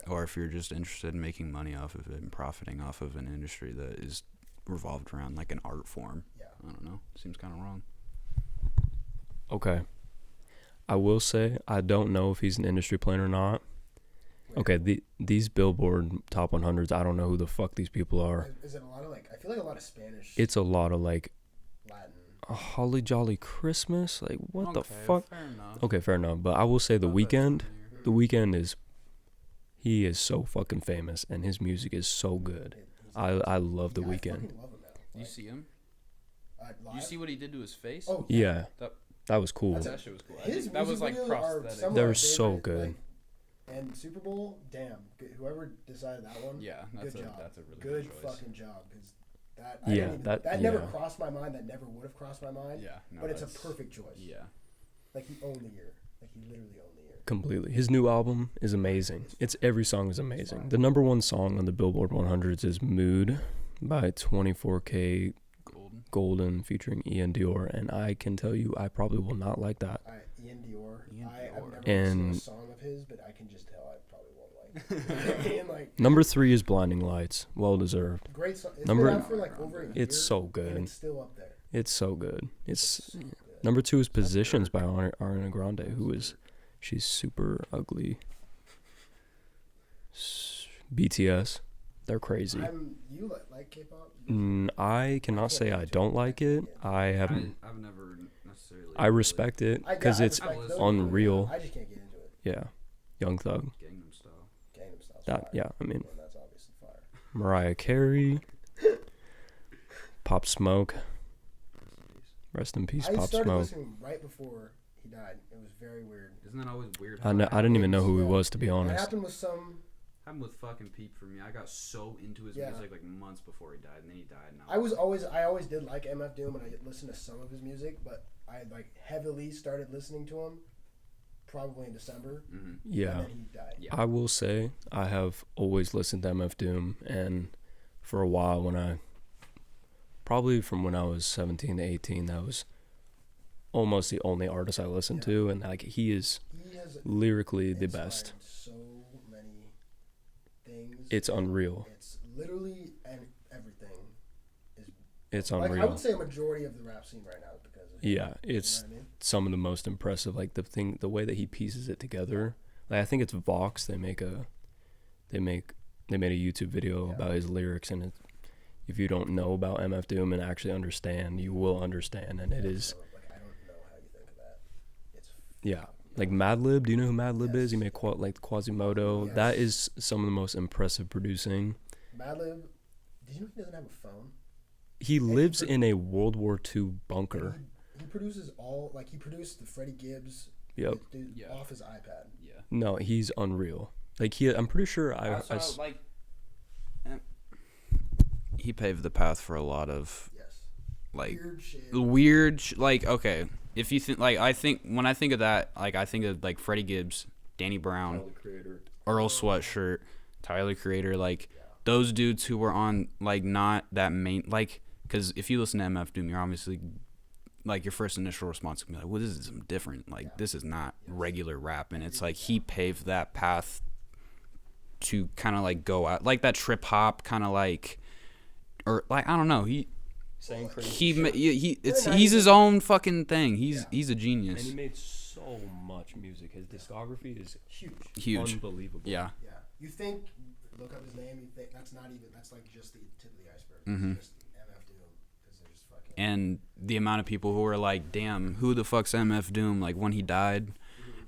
or if you're just interested in making money off of it and profiting off of an industry that is revolved around like an art form. Yeah. I don't know. Seems kind of wrong. Okay. I will say I don't know if he's an industry plant or not. Okay, these Billboard Top 100s, I don't know who the fuck these people are. Is it a lot of like? I feel like a lot of Spanish. It's a lot of like Latin. a Holly Jolly Christmas. Like what the fuck? Fair enough. Okay, fair enough. But I will say The Weeknd. The Weeknd is, he is so fucking famous and his music is so good. I love The I Weeknd. fucking love him now. You Like, see him? live? You see what he did to his face? Oh Yeah, That- that was cool. That's That shit was cool. I His think that was like music videos are prosthetic. some of They're my so favorite, good. like, and Super Bowl, damn, whoever decided that one. Yeah, good that's a job. that's a really Good good choice. fucking job, because that Yeah, didn't even, that never yeah. crossed my mind. That never would have crossed my mind. Yeah, no, but it's a that's- perfect choice. Yeah. Like he owned the year. Like he literally owned the year. Completely. His new album is amazing. Every song is amazing. The number one song on the Billboard 100s is "Mood" by 24K Golden featuring Ian Dior, and I can tell you I probably will not like that. Ian Dior. I've never and listened to a song of his, but I can just tell I probably won't like it. And like number 3 is "Blinding Lights," well deserved. great song. It's Number- been out for like over a year. It's so And good. it's still up there. It's so good. It's So good. number 2 is "Positions" by Ariana Grande, she's super ugly. BTS, they're crazy. You like K-pop? I cannot say I don't like it. I haven't. I've never necessarily. I respect it because it's unreal. I just can't get into it. Yeah, Young Thug. Gangnam Style. Gangnam Style. That yeah. I mean, Well, that's obviously fire. Mariah Carey, Pop Smoke. Rest in peace, I Pop started Smoke. listening right before he died. It was very weird. Isn't that always weird? I didn't even know who he Yeah. was, to be It honest. happened with some. Happened with fucking Peep for me. I got so into his Yeah. music like months before he died, and then he died. And I always did like MF Doom, and I listened to some of his music, but I like heavily started listening to him probably in December. Mm-hmm. Yeah. And then he died. Yeah. I will say I have always listened to MF Doom, and for a while probably from when I was 17 to 18, that was almost the only artist I listened to, and like he is He has lyrically the inspired best. so many things. It's unreal. It's literally and everything is. It's Like, I unreal. would say a majority of the rap scene right now is because of him. Yeah, it's You know what I mean? some of the most impressive. Like the way that he pieces it together. Like I think it's Vox. They made a YouTube video about his lyrics, and if you don't know about MF Doom and actually understand, you will understand. And it is, So, like, I don't know how you think of that. It's yeah. Like Madlib, do you know who Madlib is? He Yes. made like Quasimodo. Yes. That is some of the most impressive producing. Madlib. Did you know he doesn't have a phone? He lives in a World War II bunker. And he produces he produced the Freddie Gibbs. Yep. Dude, Yeah. off his iPad. Yeah. No, he's unreal. Like I'm pretty sure he paved the path for a lot of Yes. like Weird shit. like okay, if you think like when I think of that, like I think of like Freddie Gibbs, Danny Brown, Earl Sweatshirt, Tyler Creator, like those dudes who were on like not that main like, because if you listen to MF Doom, you're obviously like your first initial response can be like, well, this is something different, like this is not regular rap, and it's like he paved that path to kind of like go out like that trip hop kind of like, or like I don't know, he's his own fucking thing. He's a genius. And he made so much music. His discography is Huge. unbelievable. Yeah. Yeah. You think, look up his name, you think that's like just the tip of the iceberg. Mhm. It's just MF Doom. Because they're just fucking. And the amount of people who are like, damn, who the fuck's MF Doom, like when he died,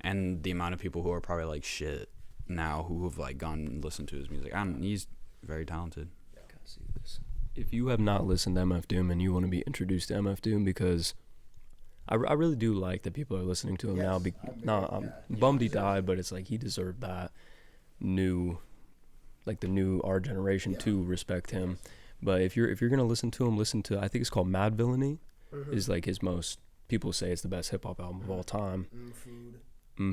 and the amount of people who are probably like, shit, now who have like gone and listened to his music. He's very talented. See this. If you have not listened to MF Doom and you want to be introduced to MF Doom, because I really do like that people are listening to him now. I'm bummed he died, but it's like he deserved that new, like the new our generation to respect him. But if you're gonna listen to him, listen to, I think it's called Mad Villainy, is like his most, people say it's the best hip hop album of all time.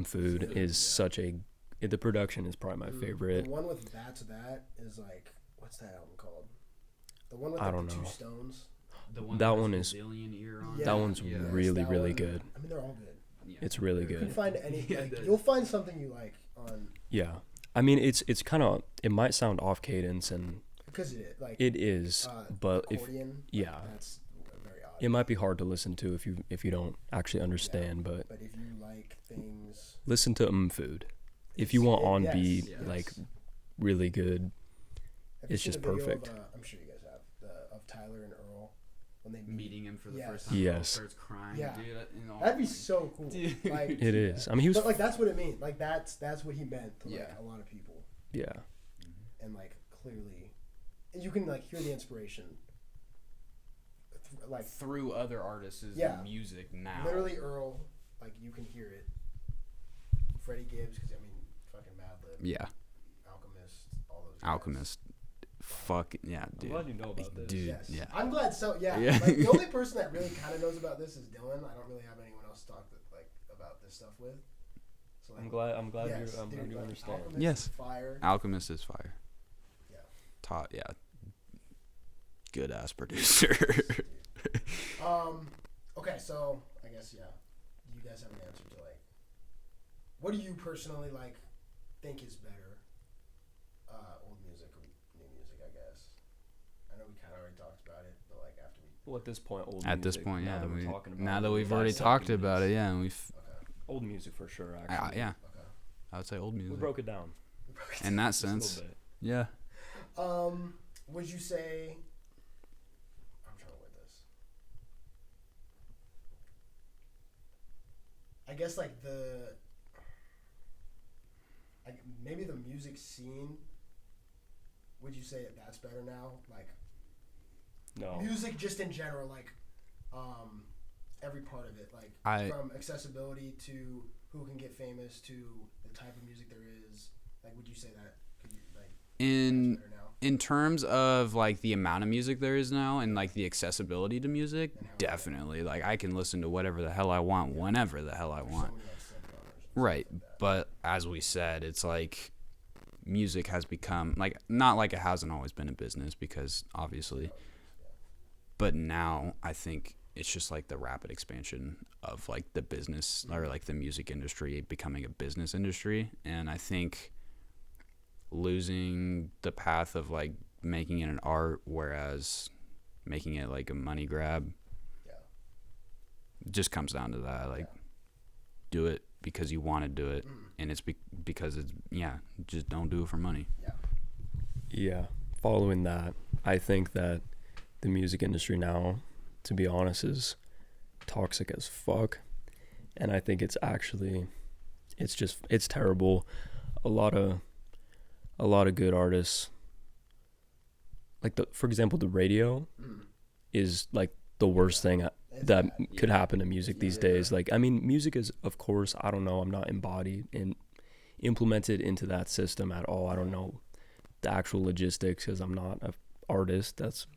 Food is such a, the production is probably my favorite. The one with That's That is like, what's that album called? The one with I like, don't the know. two stones. That one is, Yeah. that one's Yes, really that really one. good. I mean, they're all good. It's really You can good. find any, you'll find something you like on, Yeah, I mean it's kind of, it might sound off cadence, and because like it is, but if accordion. yeah, That's very odd. it might be hard to listen to if you don't actually understand. But But if you like things, listen to Food. If you want on yes, beat, yes. like really good. have you It's seen just the video perfect. Of, I'm sure you guys have of Tyler and Earl when they Meeting him for the Yes. first time. Yes. Starts crying. Yeah. Dude, That'd be so cool. Dude. Like, It is. I mean, he was. But like that's what it means. Like that's what he meant to like Yeah. a lot of people, Yeah. and like clearly, you can like hear the inspiration. Like through other artists' Yeah. music now. literally Earl, like you can hear it. Freddie Gibbs, because I mean, fucking Madlib, Yeah. Alchemist, all those. Guys. Alchemist. Fuck yeah, dude. you know about this. Dude, Yes. yeah. I'm glad. So yeah, Yeah. like the only person that really kind of knows about this is Dylan. I don't really have anyone else to talk about this stuff with. So, I'm glad yes, I'm glad you understand. Alchemist Yes. is fire. Alchemist is fire. Yeah. Good ass producer. Okay, so I guess you guys have an answer to like, what do you personally like think is better, old music or new music? I guess. I know we kind of already talked about it, but like after we. Well, at this point, old At music. this point, yeah. Now that We've already talked about it, yeah, and we've. Okay. old music for sure. Actually, Yeah. Okay. I would say old music. we broke it down. In that Just a sense, little bit. yeah. Would you say? I'm trying to word this. I guess like maybe the music scene. Would you say that's better now? Like No. music, just in general, like every part of it, like from accessibility to who can get famous to the type of music there is. Like, would you say that? Could you like In that's better now? in terms of like the amount of music there is now and like the accessibility to music, And how- definitely. Like I can listen to whatever the hell I want, whenever the hell I There's so want. many, like, subgenres and stuff Right. like that. But as we said, it's like music has become like not like it hasn't always been a business because obviously, but now I think it's just like the rapid expansion of like the business or like the music industry becoming a business industry. And I think losing the path of like making it an art, whereas making it like a money grab, Yeah. just comes down to that. Like, do it because you want to do it, and it's because it's just don't do it for money. Yeah. Following that, I think that the music industry now, to be honest, is toxic as fuck. And I think it's actually, it's terrible. A lot of good artists, like for example, the radio is like the worst thing that could happen to music these days. Like, I mean, music is, of course, I don't know, I'm not embodied and implemented into that system at all. I don't know the actual logistics because I'm not an artist that's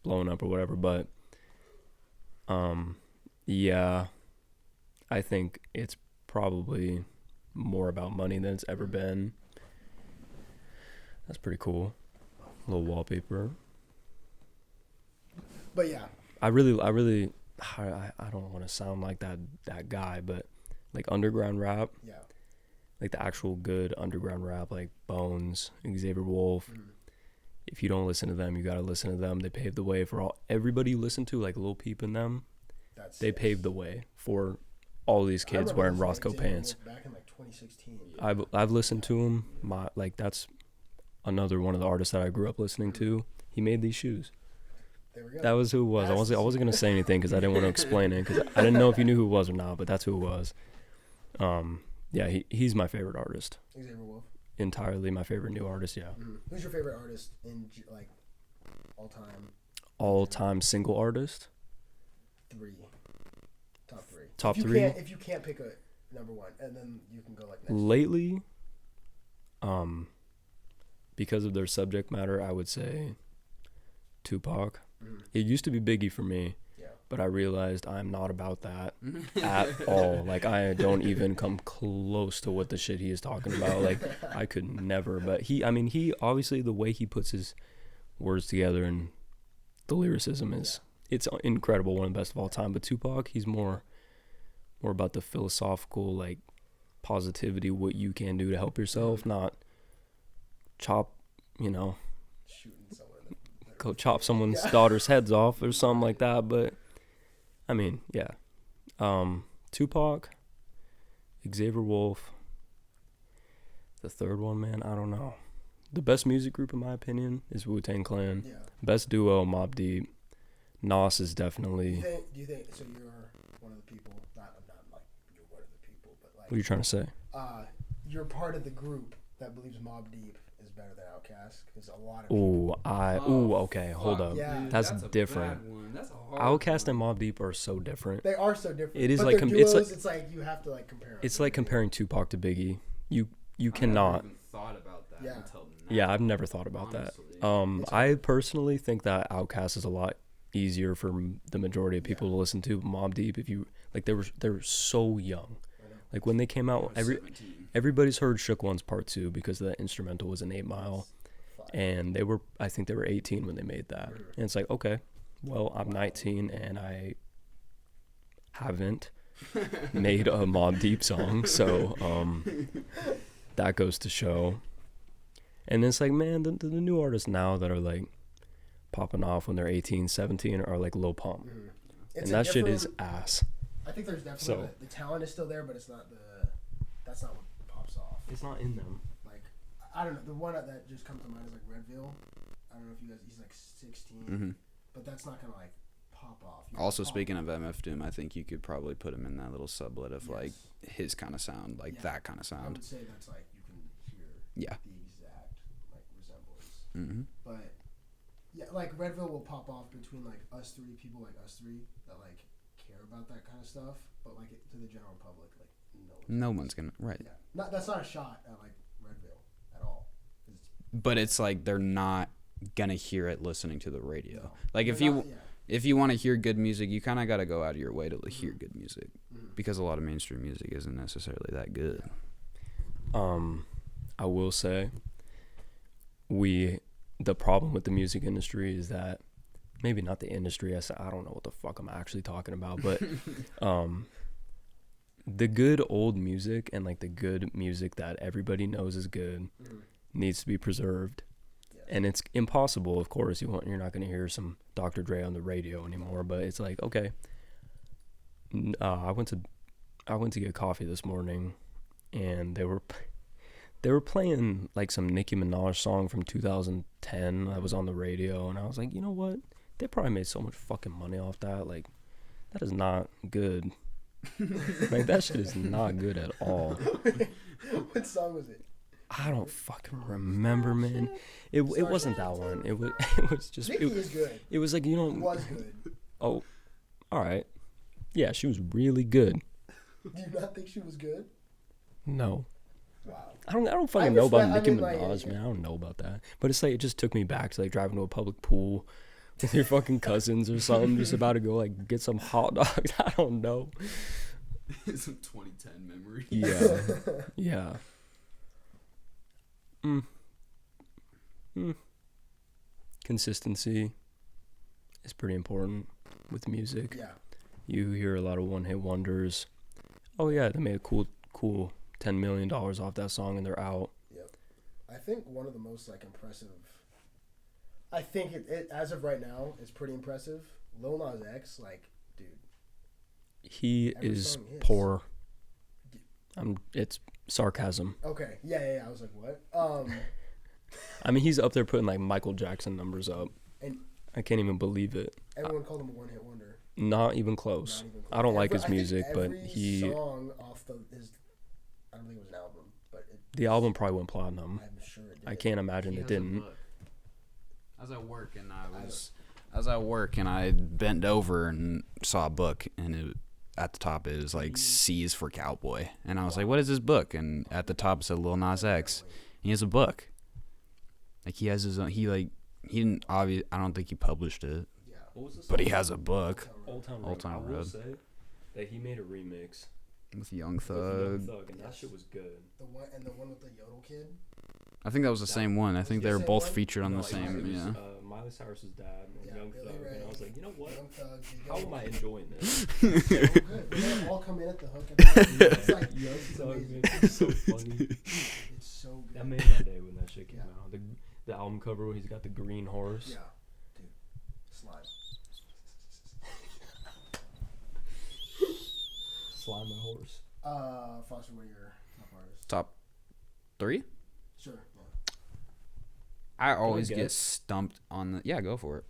blown up or whatever, but yeah, I think it's probably more about money than it's ever been. That's pretty cool. A little wallpaper. But yeah. I don't want to sound like that guy, but like underground rap, Yeah. like the actual good underground rap, like Bones, Xavier Wolf. If you don't listen to them, you gotta listen to them. They paved the way for everybody you listen to, like Lil Peep and them. They paved the way for all these kids wearing Rothko pants. Back in like 2016. I've listened to him. That's another one of the artists that I grew up listening to. He made these shoes. There we go. That was who it was. I wasn't gonna say anything because I didn't want to explain it because I didn't know if you knew who it was or not. But that's who it was. Yeah, he's my favorite artist. Xavier Wolf. Entirely my favorite new artist. Yeah. Who's your favorite artist in like all time? All time single artist. Top three. Top three. If you can't pick a number one, and then you can go like next. Lately, because of their subject matter, I would say Tupac. It used to be Biggie for me, but I realized I'm not about that at all. Like, I don't even come close to what the shit he is talking about. Like, I could never. But he obviously, the way he puts his words together and the lyricism is, it's incredible, one of the best of all time. But Tupac, he's more about the philosophical, like, positivity, what you can do to help yourself, not chop, go chop someone's daughter's heads off or something like that. But I mean, yeah. Tupac, Xavier Wolf. The third one, man, I don't know. The best music group, in my opinion, is Wu-Tang Clan. Yeah. Best duo, Mobb Deep. Nas is definitely. Do you think so? You're one of the people. Not like you're one of the people, but like. What are you trying to say? You're part of the group that believes Mobb Deep is better than Outkast, because a lot of people. Okay, hold up. Yeah. That's different. That's a hard Outkast and Mobb Deep are so different. They are so different. It is but like they're it's duos, like it's like you have to like compare. It's like comparing Tupac to Biggie. You cannot. I never even thought about that until now. Yeah, I've never thought about Honestly. that. I personally think that Outkast is a lot easier for the majority of people to listen to. Mobb Deep, if you like, they were so young. Like when they came out, 17. everybody's heard Shook One's Part 2 because the instrumental was an 8 Mile, and I think they were 18 when they made that. And it's like, okay, well, I'm 19 and I haven't made a Mobb Deep song, so that goes to show. And it's like, man, the new artists now that are like popping off when they're 18, 17 are like Lil Pump. And that shit is ass. I think there's definitely the talent is still there, but it's not that's not what pops off. It's not in them. Like, I don't know, the one that just comes to mind is like Redville. I don't know if you guys, he's like 16, but that's not gonna like pop off. Also, speaking of MF Doom, I think you could probably put him in that little sublet of like his kind of sound, like that kind of I sound. would say that's like you can hear the exact like resemblance. But yeah, like Redville will pop off between like us three, people like us three that like care about that kind of stuff, but like to the general public, like no one's gonna right. Yeah, that's not a shot at like Redville at all. But it's like they're not gonna hear it listening to the radio. No. Like if you want to hear good music, you kind of got to go out of your way to hear good music, because a lot of mainstream music isn't necessarily that good. I will say, the problem with the music industry is that, maybe not the industry, I don't know what the fuck I'm actually talking about, but the good old music and like the good music that everybody knows is good needs to be preserved. And it's impossible, of course. You're not going to hear some Dr. Dre on the radio anymore. But it's like, okay. I went to get coffee this morning, and they were playing like some Nicki Minaj song from 2010 that was on the radio, and I was like, you know what? They probably made so much fucking money off that. Like, that is not good. Like, that shit is not good at all. What song was it? I don't fucking remember, man. It wasn't that one. It was just. Nicki is good. It was like, you know. It was good. Oh, all right. Yeah, she was really good. Do you not think she was good? No. Wow. I don't fucking know about Nicki Minaj, man. I don't know about that. But it's like, it just took me back to like driving to a public pool with your fucking cousins or something, just about to go like get some hot dogs. I don't know. Some 2010 memory. Yeah. Consistency is pretty important with music. Yeah. You hear a lot of one-hit wonders. Oh yeah, they made a cool $10 million off that song and they're out. Yep. I think one of the most like impressive. I think it as of right now is pretty impressive. Lil Nas X, like, dude. He is poor. It's sarcasm. Okay. Yeah. I was like, what? I mean, he's up there putting like Michael Jackson numbers up. And I can't even believe it. everyone called him a one-hit wonder. Not even close. I don't like his music, but he. Song off his, I don't think it was an album, but The album probably went platinum. I'm sure it did. I can't imagine it didn't. I was at work and I bent over and saw a book, and at the top it was like C's for Cowboy, and I was like, what is this book? And at the top it said Lil Nas X. He has a book. Like, he has his own. He didn't I don't think he published it. Yeah. But he has a book. Old Town Road. I will say that he made a remix With Young with Thug. Young Thug, and that shit was good. The one with the Yodel kid. I think that was the same one. I think they were same both one? featured on No, the it was, same. Yeah. Miley Cyrus's dad and Yeah, Young Billy Thug, Ray, and I was like, you know what? Young Thug. How am I enjoying this? So good. They all come in at the hook. It's like Young it's Thug, amazing. man, it's so funny. It's so good. That made my day when that shit came out. The album cover where he's got the green horse. Yeah, dude. Slime. Slime my horse. Foster, what are your top artists? Top 3? Sure. Yeah. I always guess? get stumped on the. Yeah, go for it.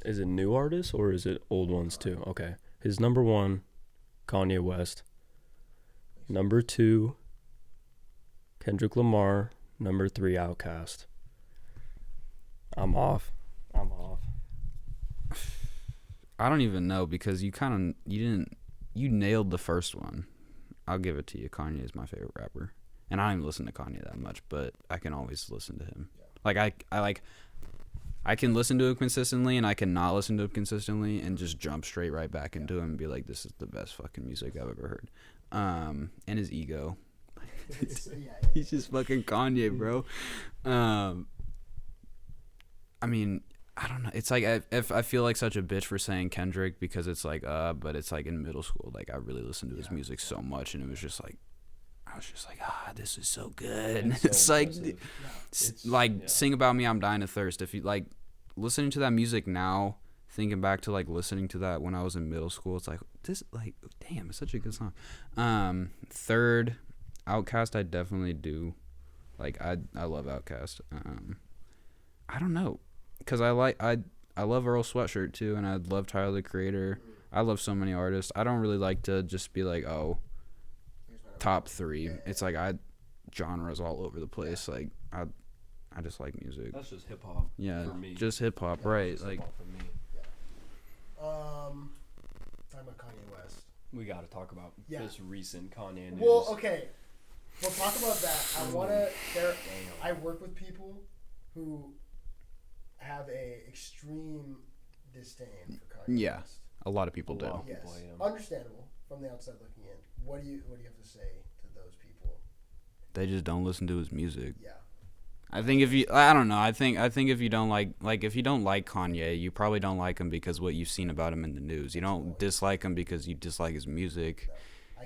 Is it new artists or is it old ones too? Okay. His number 1, Kanye West. Number 2, Kendrick Lamar. Number 3, Outkast. I'm off. I don't even know, because you nailed the first one. I'll give it to you. Kanye is my favorite rapper, and I don't even listen to Kanye that much, but I can always listen to him. Yeah. Like I can listen to him consistently and I can not listen to him consistently and just jump straight right back into him and be like, this is the best fucking music I've ever heard. And his ego. He's just fucking Kanye, bro. I mean, I don't know. It's like I feel like such a bitch for saying Kendrick because it's like, but it's like in middle school, like I really listened to his music so much, and it was just like, I was just like, this is so good. Yeah, It's so like, impressive. Sing About Me, I'm Dying of Thirst. If you like listening to that music now, thinking back to like listening to that when I was in middle school, it's like this, like, damn, it's such a good song. Third, Outkast, I definitely do. Like I love Outkast. I don't know. Because I love Earl Sweatshirt too, and I love Tyler the Creator. I love so many artists. I don't really like to just be like, top 3. It's like genres all over the place. Like I just like music. That's just hip hop. Yeah, for me. just hip hop, right? Like, Hip-hop for me. Talking about Kanye West. We got to talk about this recent Kanye news. Well, okay. We'll talk about that. I work with people who have a extreme disdain for Kanye yeah, West. a lot of people do. Yes, understandable from the outside looking in. What do you have to say to those people? They just don't listen to his music. Yeah. I think I don't know. I think if you don't like if you don't like Kanye, you probably don't like him because what you've seen about him in the news. You don't dislike him because you dislike his music.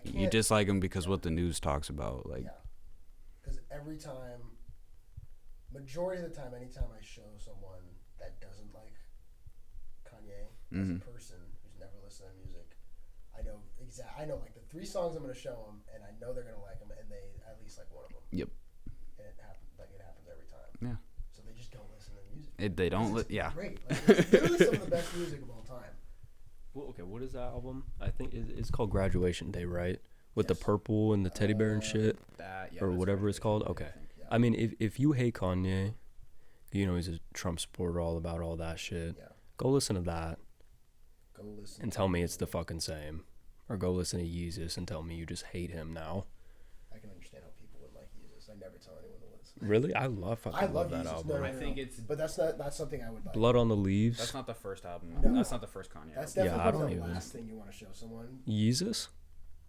No, you dislike him because what the news talks about. Like, because every time, majority of the time, anytime I show someone that doesn't like Kanye as a person who's never listened to music, I know like the 3 songs I'm gonna show them, and I know they're gonna like them, and they at least like one of them. Yep. And it happens every time. Yeah. So they just don't listen to the music. They don't. Yeah. Great. Like, it's literally some of the best music of all time. Well, okay, what is that album? I think it's called Graduation Day, right? With the purple and the teddy bear and shit, or whatever it's called. Okay. I mean, if you hate Kanye, you know he's a Trump supporter, all about all that shit. Yeah. Go listen to that. Go listen. And tell me it's the fucking same. Or go listen to Yeezus and tell me you just hate him now. I can understand how people would like Yeezus. I never tell anyone to listen. Really? I love that Yeezus. album. No, I think it's. But that's not something I would like. Blood on the Leaves. That's not the first album. No. That's not the first Kanye. That's album. definitely I don't the even- last thing you want to show someone. Yeezus?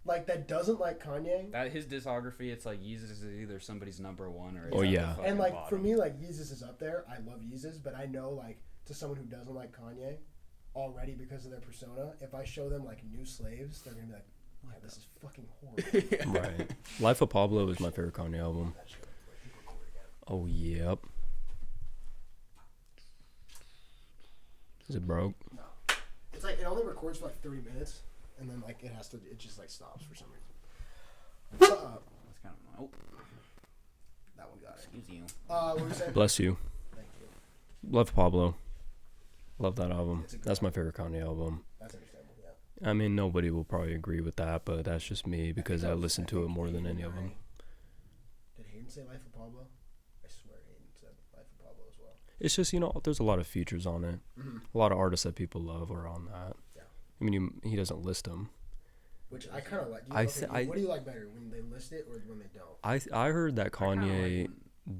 Like, that doesn't like Kanye. That his discography, it's like Yeezus is either somebody's number 1 or. Oh, it's at yeah. the fucking And, like, bottom. for me, like, Yeezus is up there. I love Yeezus, but I know, like, to someone who doesn't like Kanye already because of their persona, if I show them, like, New Slaves, they're going to be like, yeah, this is fucking horrible. Right. Life of Pablo is my favorite Kanye album. Oh, yep. Is it broke? No. It's like, it only records for, like, 30 minutes, and then, like, it just, like, stops for some reason. That's kind of. Oh, That one got it. excuse you. What were you saying? Bless you. Thank you. Love Pablo. Love that album. It's a good That's my favorite Kanye album. That's understandable, yeah. I mean, nobody will probably agree with that, but that's just me because I listen to it more than any of them. Did Hayden say Life of Pablo? I swear Hayden said Life of Pablo as well. It's just, there's a lot of features on it. A lot of artists that people love are on that. Yeah. I mean, he doesn't list them. Which I kind of like. What do you like better, when they list it or when they don't? I heard that kinda Kanye like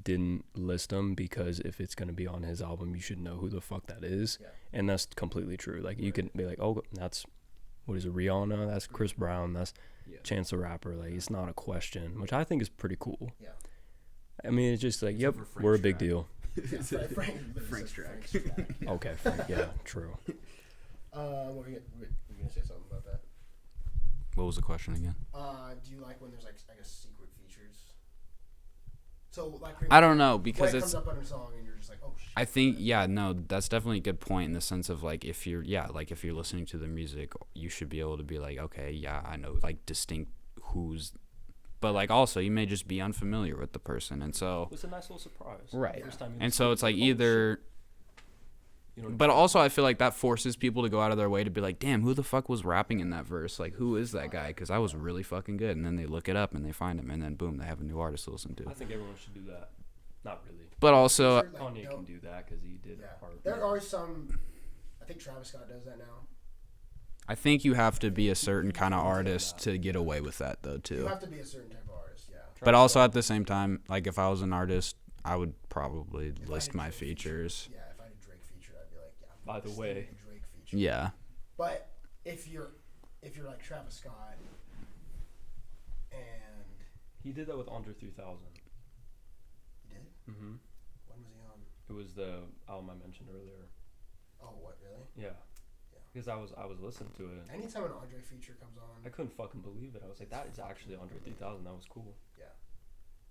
didn't list them because if it's going to be on his album, you should know who the fuck that is. Yeah. And that's completely true. Like, you can be like, oh, that's, what is it, Rihanna? That's Chris Brown. That's Chance the Rapper. Like, it's not a question, which I think is pretty cool. Yeah. I mean, it's just like, yep, Except for we're a Frank's big track. deal. Yeah, Frank's track. Yeah. Okay, Frank, yeah, true. What were you gonna say something about that? What was the question again? Do you like when there's like, I guess, secret features? So like, I don't know when because it it's. comes up on a song and you're just like, oh shit. I think no, that's definitely a good point in the sense of like if you're if you're listening to the music, you should be able to be like, okay, yeah, I know like distinct who's, but like also you may just be unfamiliar with the person, and so It's a nice little surprise. right, First time you and listen so to it's it, like oh, either. shit. You know, But also, I feel like that forces people to go out of their way to be like, damn, who the fuck was rapping in that verse? Like, who is that guy? Because I was really fucking good. And then they look it up and they find him. And then, boom, they have a new artist to listen to. I think everyone should do that. Not really. But also, Like, Kanye can do that because he did Yeah. part. There are some. I think Travis Scott does that now. I think you have to be a certain kind of artist to get away with that, though, You too. have to be a certain type of artist, yeah. But also, at the same time, like, if I was an artist, I would probably If I list had my Drake features. Yeah, if I had a Drake By the way. a Drake feature. Yeah. But if you're like Travis Scott, and He did that with Andre 3000. he did. Mm-hmm. When was he on? It was the album I mentioned earlier. Oh, what really? Yeah. Because I was listening to it. Anytime an Andre feature comes on, I couldn't fucking believe it. I was like, that is actually Andre 3000. That was cool. yeah.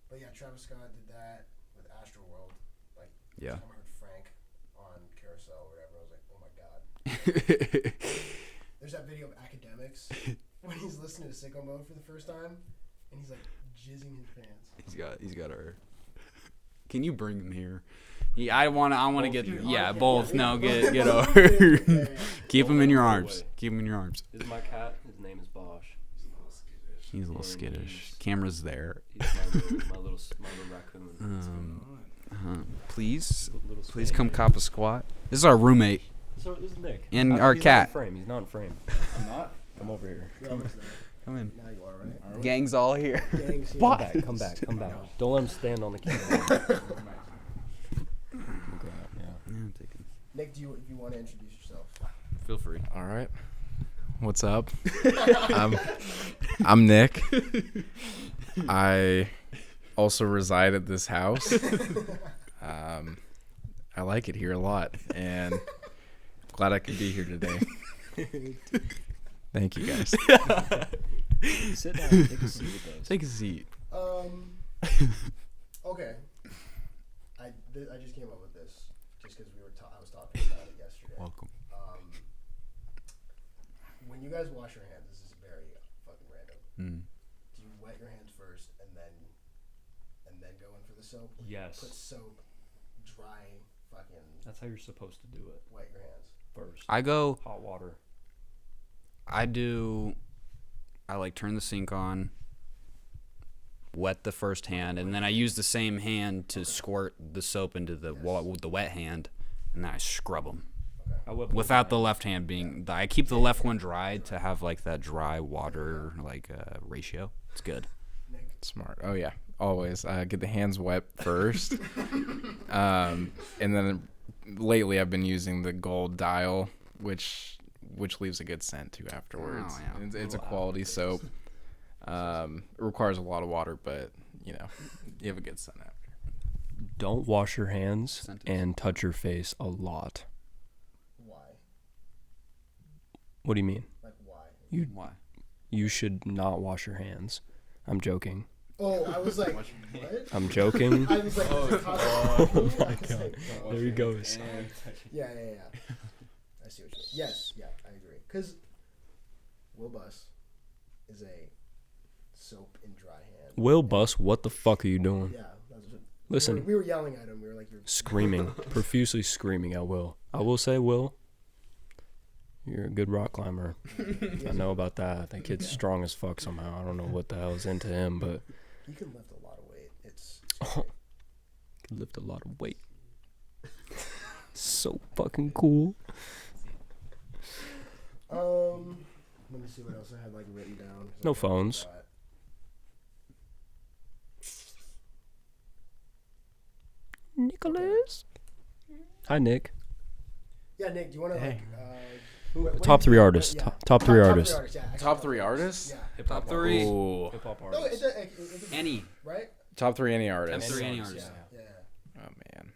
But yeah, Travis Scott did that with Astroworld. Like, Yeah. every time I heard Frank on Carousel or whatever, I was like, oh my god. There's that video of Academics when he's listening to Sicko Mode for the first time, and he's like jizzing his pants. He's got her. Can you bring them here? Yeah, I want to get. Yeah, both. No, get over. Yeah. Keep them in your arms. Keep them in your arms. This is my cat. His name is Bosch. He's a little skittish. Camera's there. He's my little raccoon. Please Little come cop a squat. This is our roommate So this is Nick. and He's our not cat. in frame. He's not in frame. I'm not. Come over here. You're almost there. Come in. Now you are, right? Gang's all here. Gang's here. What? Come back. Come back. Don't let him stand on the camera. Nick, do you want to introduce yourself? Feel free. All right. What's up? I'm Nick. I also reside at this house. I like it here a lot, and glad I could be here today. Thank you, guys. Sit down. Take a seat with us. Take a seat. Okay. I just came up with this just because I was talking about it yesterday. Welcome. When you guys wash your hands, this is very fucking random. Do you wet your hands first and then go in for the soap? Or Yes. you put soap, dry, fucking That's how you're supposed to do it. wet your hands. First. I go. Hot water. I like turn the sink on, wet the first hand, and then I use the same hand to squirt the soap into the wet hand, and then I scrub them. I whip Without the left hand being, I keep the left one dry to have like that dry water ratio. It's good. Smart. Oh yeah, always. Get the hands wet first, and then lately I've been using the gold dial, which leaves a good scent too afterwards. Oh, yeah. It's a quality soap. It requires a lot of water, but you have a good scent after. Don't wash your hands Sentence. and touch your face a lot. Why? What do you mean? Like why? Why? You should not wash your hands. I'm joking. Oh, I was like, what? I'm joking. I was like, Oh my god. There he goes. Yeah. I see what you mean. Yes, yeah, I agree. Because Will Bus is a soap and dry hand. Will Bus, what the fuck are you doing? Yeah. That's what, Listen. We were yelling at him. We were like, you're Screaming. Profusely screaming at Will. I will say, Will, you're a good rock climber. I know about that. That kid's strong as fuck somehow. I don't know what the hell is into him, but He can lift a lot of weight. It's can lift a lot of weight. So fucking cool. let me see what else I had like written down. No phones. Nicholas. Hi, Nick. Yeah, Nick, do you want to Hey. Top three artists. Top three artists. Yeah, actually, Top three artists? Yeah. Top three. Ooh. Hip hop No, artists. it's Any. right? Top three any artists. Top three any Yeah, artist. yeah. Oh man.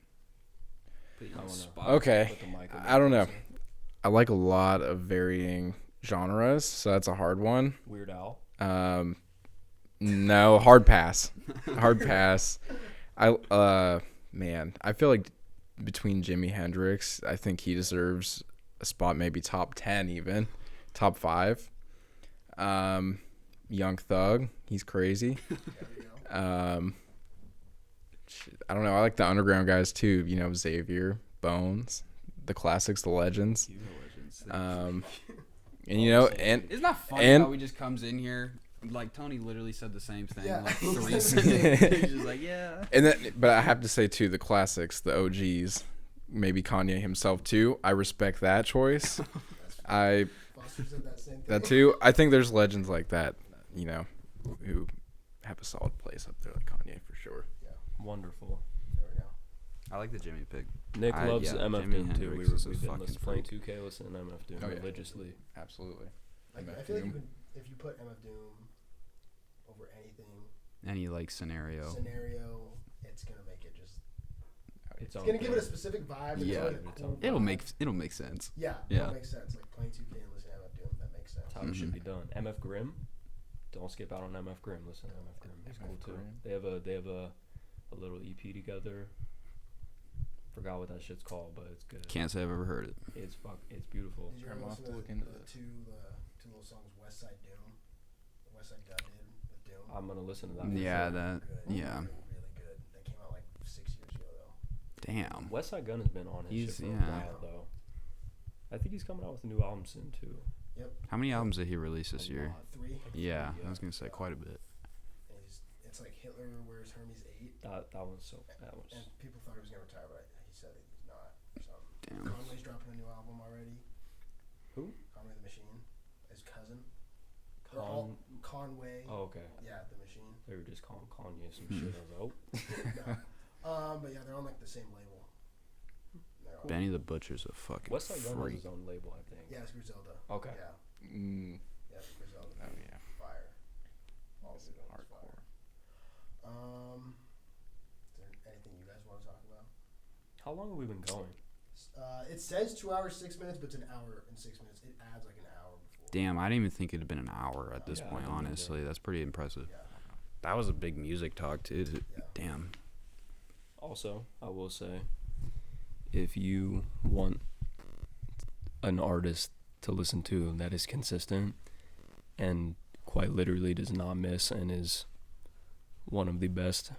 Put you on I the wanna- spot. Okay. Put the mic over I don't know. there. I like a lot of varying genres, so that's a hard one. Weird Al. No, hard pass. Hard pass. I feel like between Jimi Hendrix, I think he deserves a spot, maybe top 10 even, top 5. Young Thug, he's crazy. I don't know. I like the underground guys too. Xavier, Bones, the classics, the legends. And Isn't that funny and- how he just comes in here? Like Tony literally said the same thing Yeah. like 3 sentences. He's just like, yeah. And then, but I have to say too, the classics, the OGs, maybe Kanye himself too. I respect that choice. Foster said that same thing. That too. I think there's legends like that, who have a solid place up there, like Kanye for sure. Wonderful. There we go. I like the Jimmy pick. Nick loves MF Jimi Doom too. Hendrix is a We've been fucking playing freak. 2K, listening to MF Doom religiously. Absolutely. Like, MF I feel like Doom. if you put MF Doom over anything, Any like scenario. it's gonna make it just. It's It's gonna give it a specific vibe. And Yeah. it's like a cool It'll vibe. make sense. Yeah, Yeah. It'll make sense. Like playing 2K and listening to MF Doom, that makes sense. That's how it should be done. MF Grimm. Don't skip out on MF Grimm. Listen to MF Grimm. It's cool too. Grimm. They have a little EP together. Forgot what that shit's called, but it's good. Can't say I've ever heard it. It's beautiful. Did you ever I'm off listen to to look into the this. two little songs, Westside Doom, Westside Gunn did with Doom? I'm gonna listen to that. Yeah, for sure. that. Good. Yeah. Really good. That came out like 6 years ago though. Damn. Westside Gunn has been on his He's- shit for yeah. a while though. I think he's coming out with a new album soon too. How many albums did he release this A year? lot. 3. Yeah, Yeah. I was gonna say quite a bit. And it's like Hitler wears Hermes 8. That was. And people thought he was gonna retire, but he said he's not. Or something. Damn. Conway's dropping a new album already. Who? Conway the Machine, his cousin. They're all Conway. Oh, okay. Yeah, the Machine. They were just calling Kanye some shit. I was like, No. But yeah, they're on like the same label. They're all- Benny the Butcher's a fucking Westside Gunn has freak. his own label, I think. Yeah, it's Griselda. Okay. Yeah, yeah, it's Griselda. Oh yeah. Fire. All This of is it is hardcore. fire. Is there anything you guys want to talk about? How long have we been going? It says 2 hours 6 minutes, but it's an hour and 6 minutes. It adds like an hour before. Damn, I didn't even think it had been an hour at this Yeah, I point. didn't either. Honestly, that's pretty impressive. Yeah. That was a big music talk too. Yeah. Damn. Also, I will say, if you want an artist to listen to that is consistent and quite literally does not miss and is one of the best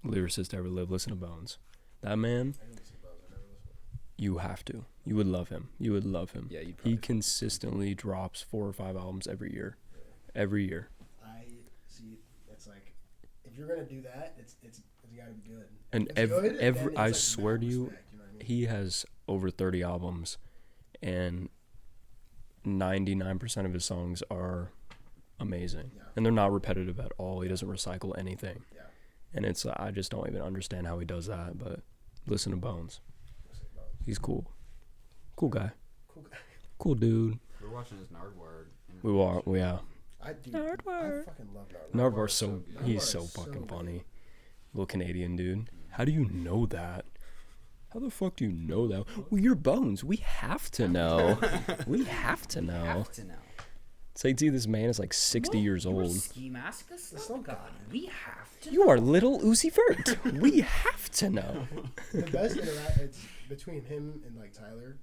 lyricists to ever live, listen to Bones. That man, I didn't listen to Bones. I never listened. you have to. You would love him. You would love him. Yeah, you'd He consistently drops 4 or 5 albums every year. Every year. I see. It's like if you're gonna do that, it's gotta be good. And If it's good, then it's I like swear mad to you, respect, you know what I mean? he has over 30 albums, and 99% of his songs are amazing. Yeah. And they're not repetitive at all. He doesn't recycle anything. Yeah. And it's I just don't even understand how he does that, but listen to Bones. Listen to Bones. He's cool. Cool guy. Cool guy. Cool dude. We're watching his Nardwar. Yeah. I Nardwar. fucking love Nardwar. Nardwar's so good. he's Nardwar so is so fucking good. funny. Little Canadian dude. How do you know that? How the fuck do you know that? Well, you're Bones. We have to know. We have to know. It's like, see, this man is like 60 years old. Ski mask us? Oh God, we have to. You are little Uzi Vert. We have to know. The best interaction it's between him and like Tyler,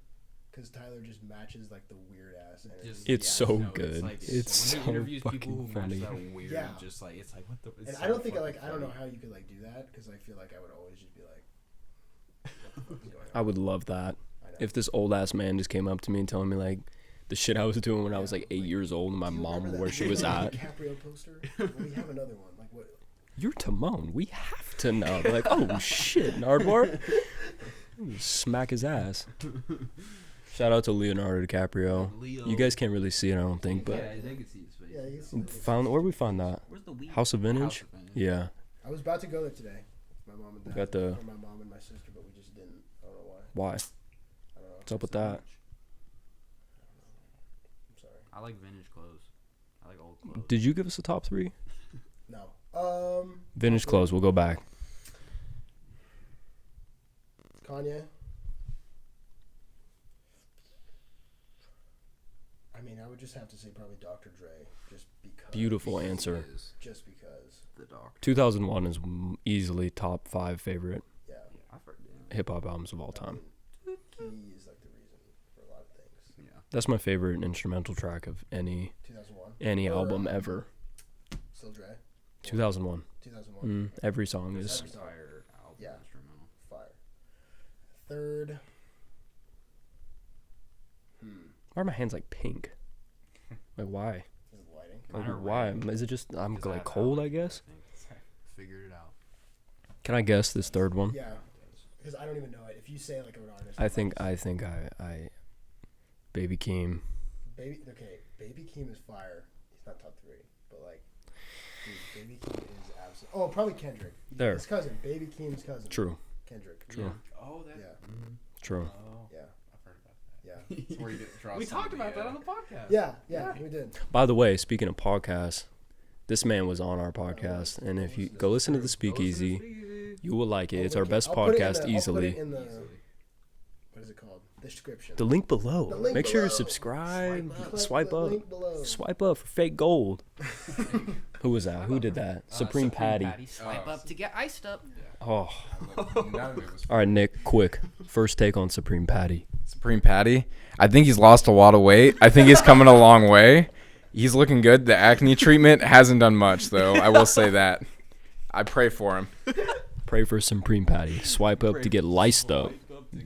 because Tyler just matches like the weird ass energy. It's so good. It's when he so interviews people who fucking match funny. that weird, Yeah. just like it's like what the. It's and so I don't think fucking I don't know funny. how you could like do that because I feel like I would always just be like, what the fuck is going on? I would love that. I know. If this old ass man just came up to me and telling me like the shit I was doing when I was like 8 years old and my Do you mom remember that where she was Leonardo at. DiCaprio poster? Well, we have another one. Like what? You're Timon. We have to know. They're like, oh shit, Nardwar. Smack his ass. Shout out to Leonardo DiCaprio. Leo. You guys can't really see it, I don't think, but Yeah, they could see his face. Yeah, you can see found where we found that Where's the weed? House of Vintage. Yeah, I was about to go there today. My mom and dad. Got the- or my mom and my sister, but we just didn't. I don't know why. why? I don't know. What's up with that? I'm sorry. I like vintage clothes. I like old clothes. Did you give us a top 3? No. Vintage clothes. We'll go back. Kanye. I mean, I would just have to say probably Dr. Dre, just because. Beautiful answer. Just because. The doctor. 2001 is easily top 5 favorite Yeah. I forget. hip hop albums of all time. I mean, he is like the reason for a lot of things. Yeah. That's my favorite instrumental track of any 2001. album ever. Still Dre. 2001. 2001. Every song is. Every song. Fire album Yeah. instrumental. Fire. Third. Why are my hands like pink? Like why? Is it lighting? Like, Mine are why? red. Is it just I'm Because I like have cold? I allergies, guess. think. Figured it out. Can I guess this third one? Yeah. Because I don't even know it. If you say like an artist. I think I Baby Keem. Baby Keem is fire. He's not top 3, but like, dude, Baby Keem is absolutely. Oh, probably Kendrick. There. His cousin, Baby Keem's cousin. True. Kendrick. True. Oh, that. Yeah. True. Oh, Yeah. I've heard about that. Yeah. That's where you get draw We some of talked the, about that on the podcast. Yeah, we did. By the way, speaking of podcasts, this man was on our podcast, and if you go listen to the Speakeasy, you will like it. It's our best podcast easily. I'll put it in the, what is it called? The description. The link below. The link Make sure to below. subscribe. Click Swipe the up. link below. Swipe up for fake gold. Who was that? Who did that? Supreme Patty. Swipe up to get iced up. Oh. None of it was All right, Nick, quick. First take on Supreme Patty. Supreme Patty. I think he's lost a lot of weight. I think he's coming a long way. He's looking good. The acne treatment hasn't done much, though. I will say that. I pray for him. Pray for Supreme Patty. Swipe up to get liced up.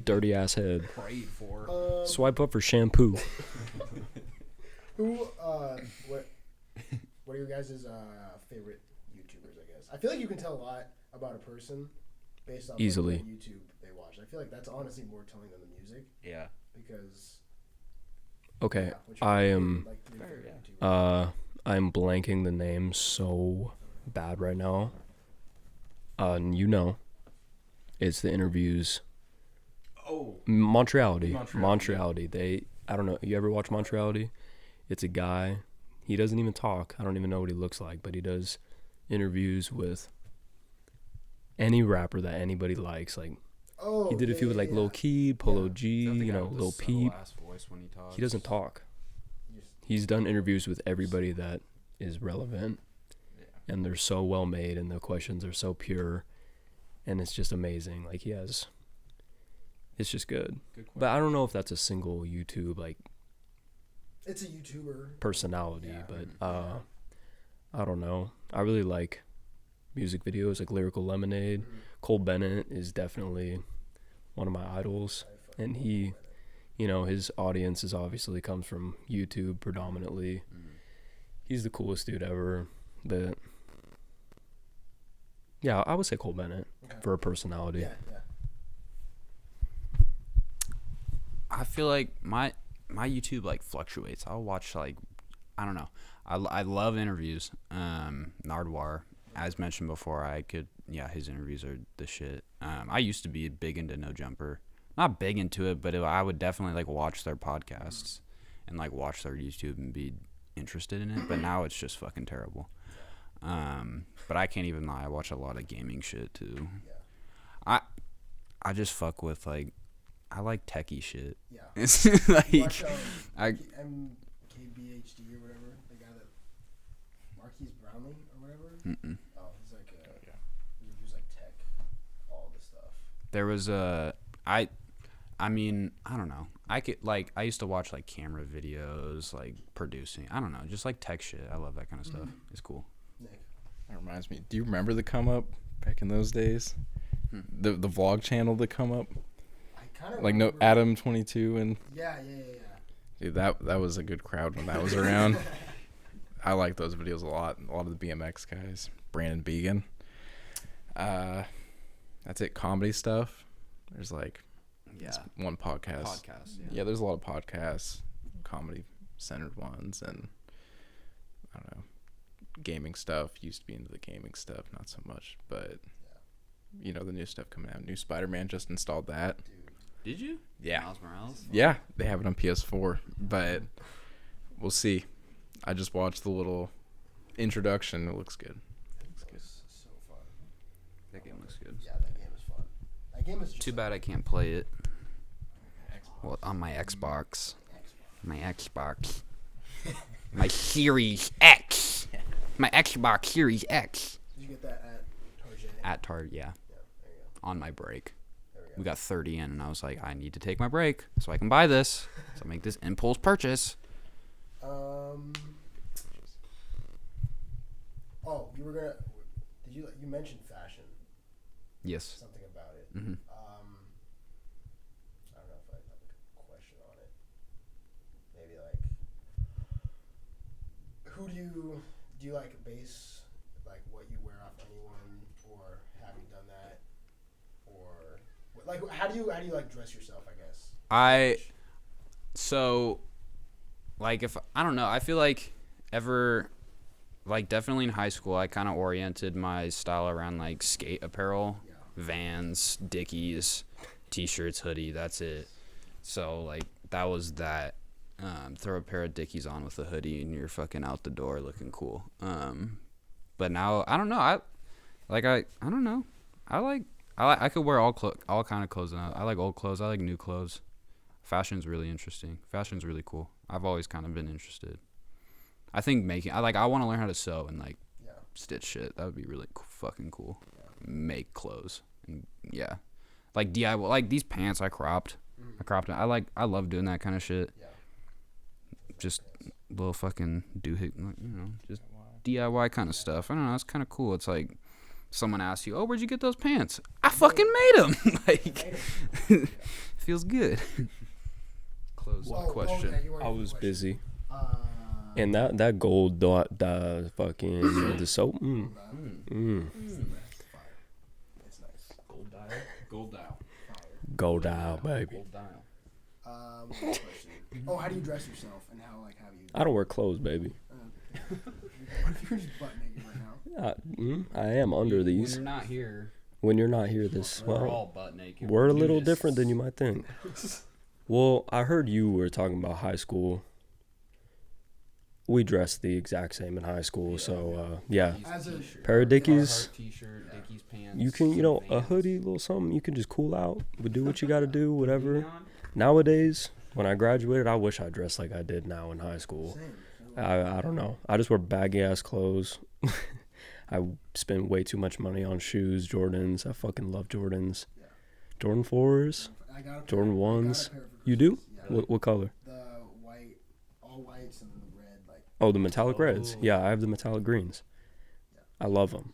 Dirty ass head. Prayed for. Swipe up for shampoo. Who? What are your guys' favorite YouTubers? I guess I feel like you can tell a lot about a person based on Easily. what YouTube they watch. I feel like that's honestly more telling than the music Yeah. because. Okay, Yeah, what's your I favorite, am. like, three favorite YouTubers? I'm blanking the name so bad right now. You know, it's the interviews. Oh. Montreality. Montreality. I don't know. You ever watch Montreality? It's a guy. He doesn't even talk. I don't even know what he looks like, but he does interviews with any rapper that anybody likes. Like Oh, he did a few with like Lil Keed, Polo G, you know, Lil Peep. He doesn't talk. He's done interviews with everybody that is relevant, and they're so well made, and the questions are so pure, and it's just amazing. Like it's just good. But I don't know if that's a single YouTube like It's a YouTuber. personality, Yeah. but I don't know. I really like music videos like Lyrical Lemonade. Cole Bennett is definitely one of my idols, and he, you know, his audience is obviously comes from YouTube predominantly. He's the coolest dude ever, but yeah, I would say Cole Bennett for a personality. Yeah. I feel like my YouTube like fluctuates. I'll watch like, I don't know. I love interviews. Nardwar, as mentioned before, his interviews are the shit. I used to be big into No Jumper. Not big into it, but I would definitely like watch their podcasts and like watch their YouTube and be interested in it. But now it's just fucking terrible. But I can't even lie. I watch a lot of gaming shit too. I just fuck with like, I like techie shit. Yeah. It's Watch, like MKBHD or whatever, the guy that Marquise Brownlee or whatever. Oh, he's like he reviews like tech, all this stuff. there was I mean, I don't know. I used to watch like camera videos, like producing. I don't know, just like tech shit. I love that kind of stuff. It's cool. Nick. That reminds me. Do you remember the Come Up back in those days? The vlog channel, the Come Up. I kind of Like no Adam 22 and Yeah. dude, that was a good crowd when that was around. I like those videos a lot. A lot of the BMX guys, Brandon Began. That's it. Comedy stuff. There's like one podcast. Yeah, there's a lot of podcasts, comedy centered ones, and I don't know, gaming stuff. Used to be into the gaming stuff, not so much, but you know the new stuff coming out. New Spider-Man, just installed that. Did you? Yeah. Miles Morales? Yeah, they have it on PS4, but we'll see. I just watched the little introduction. It looks good. So fun. That game looks good. Yeah, that game is fun. That game is just Too bad I can't play it. Well, on my Xbox. My Xbox. My Series X. My Xbox Series X. Did you get that at Target? At Target, yeah. Yeah, there you go. On my break. There we go. We got 30 in, and I was like, I need to take my break so I can buy this. So I make this impulse purchase. Oh, you were gonna. Did you mentioned fashion? Yes. Something about it. Mm-hmm. I don't know if I have a question on it. Maybe like, who do you like base like what you wear off anyone, or have you done that, or like how do you like dress yourself? I guess. So, like, if I don't know, I feel like definitely in high school, I kind of oriented my style around like skate apparel. Yeah. Vans, Dickies, t-shirts, hoodie. That's it. So like that was that. Throw a pair of Dickies on with a hoodie and you're fucking out the door looking cool. But now I don't know. I don't know. I could wear all kind of clothes now. I like old clothes. I like new clothes. Fashion's really interesting. Fashion's really cool. I've always kind of been interested. I think I want to learn how to sew and like stitch shit. That would be really fucking cool. Make clothes and like DIY. Like these pants I cropped. Them. I love doing that kind of shit. Just little fucking just DIY kind of stuff. I don't know. It's kind of cool. It's like someone asks you, "Oh, where'd you get those pants?" I fucking made them. Like, feels good. Close question. I was busy. And that gold dot, the fucking the soap. It's nice. Gold dial, Gold dial, baby. gold dial. What's the question? Oh, how do you dress yourself, and how have you? I don't wear clothes, baby. What if you're just butt naked right now? I am under When these. you're not here, When you're not here, we're all butt naked. we're a little different than you might think. Well, I heard you were talking about high school. We dressed the exact same in high school, so yeah. As a Pair of Dickies. T-shirt, Dickies pants. You can, a hoodie, little something. You can just cool out, but do what you got to do, whatever. Nowadays, when I graduated, I wish I dressed like I did now in high school. I don't know. I just wear baggy ass clothes. I spend way too much money on shoes, Jordans. I fucking love Jordans. Jordan 4s, Jordan 1s. You do? Yeah. What color? The white, all whites, and then the red, like. Oh, the metallic reds. Yeah, I have the metallic greens. I love them.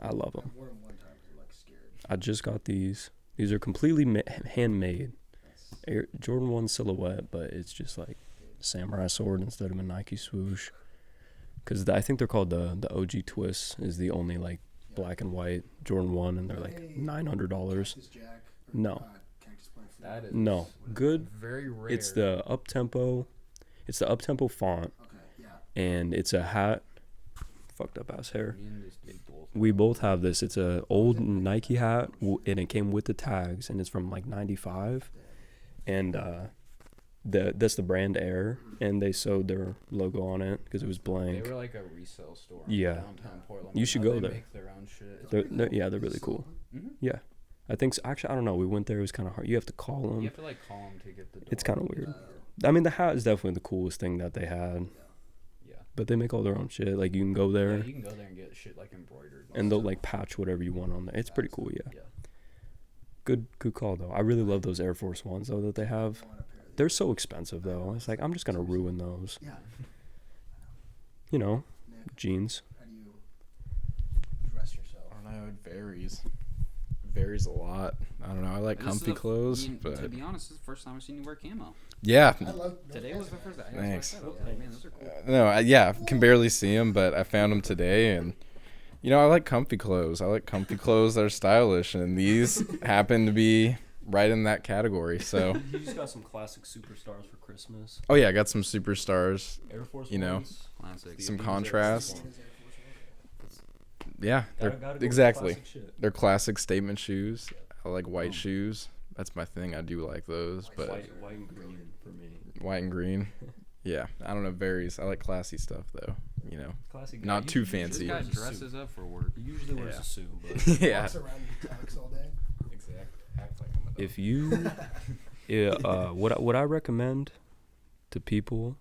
I love them. I wore them one time because I'm like scared. I just got these. These are completely handmade. Jordan 1 silhouette, but it's just like samurai sword instead of a Nike swoosh. Because I think they're called the OG Twist is the only like black and white Jordan 1, and they're like $900. Cactus Jack, or, No. Cactus Plant Food. That is No. Good. very rare. It's the up-tempo. It's the up-tempo font, Okay, yeah. and it's a hat. Fucked up ass hair. Me and this dude both. We both have this. It's a old Nike hat, and it came with the tags, and it's from like '95, and that's the brand Air, and they sewed their logo on it because it was blank. They were like a resale store. Yeah. Downtown Portland. You should Now go they there. Make their own shit. They're really cool. Mhm. Yeah, I think so. Actually, I don't know. We went there. It was kind of hard. You have to call You them. have to like call them to get the. Door. It's kind of weird. I mean, the hat is definitely the coolest thing that they had. Yeah. But they make all their own shit. Like you can go there, Yeah, you can go there and get shit like embroidered. and they'll like patch whatever you want on there. It's pretty cool. Yeah. Yeah. Good call though. I really love those Air Force Ones though that they have. They're so expensive though. It's like I'm just gonna ruin those. Yeah. Jeans. How do you dress yourself? I don't know. It varies. Varies a lot. I don't know. I like And this is comfy clothes, to but be honest, this is the first time I've seen you wear camo. yeah. I love Today was the first time. Thanks. I was like, man, those are cool. No, yeah, can barely see them, but I found them today, and I like comfy clothes. I like comfy clothes that are stylish, and these happen to be right in that category. So, You just got some classic superstars for Christmas. oh yeah, I got some superstars. Air Force You know. Ones. Classic. Some These contrast. Air Force Ones. Yeah, they're Gotta go exactly. with classic shit. They're classic statement shoes. I like white shoes. That's my thing. I do like those, but White and green for me. white and green. Yeah, I don't know. Varies. I like classy stuff though. Classic. Not too This fancy. guy dresses up for work. He usually wears Yeah. a suit, but Yeah. Walks around in tux all day. Exactly. Act like I'm a if you, what I recommend to people,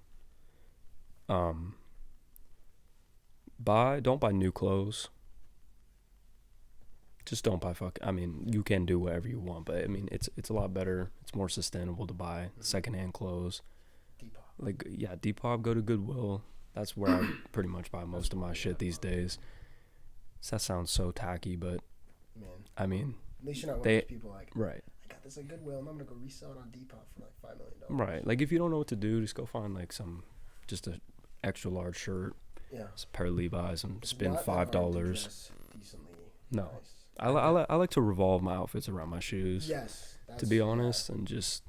don't buy new clothes. Just don't buy I mean, you can do whatever you want, but I mean, it's a lot better. It's more sustainable to buy secondhand clothes. Depop. Like Depop, go to Goodwill. That's where I pretty much buy most of my shit these days. So that sounds so tacky, but Man, I mean, at least you're not one They- of those people like, right. I got this at Goodwill and I'm gonna go resell it on Depop for like $5 million. Right. Like if you don't know what to do, just go find like just a extra large shirt, Yeah. just a pair of Levi's, and It's spend not that hard to $5. dress decently No. nice. I like to revolve my outfits around my shoes. Yes. To be honest, and just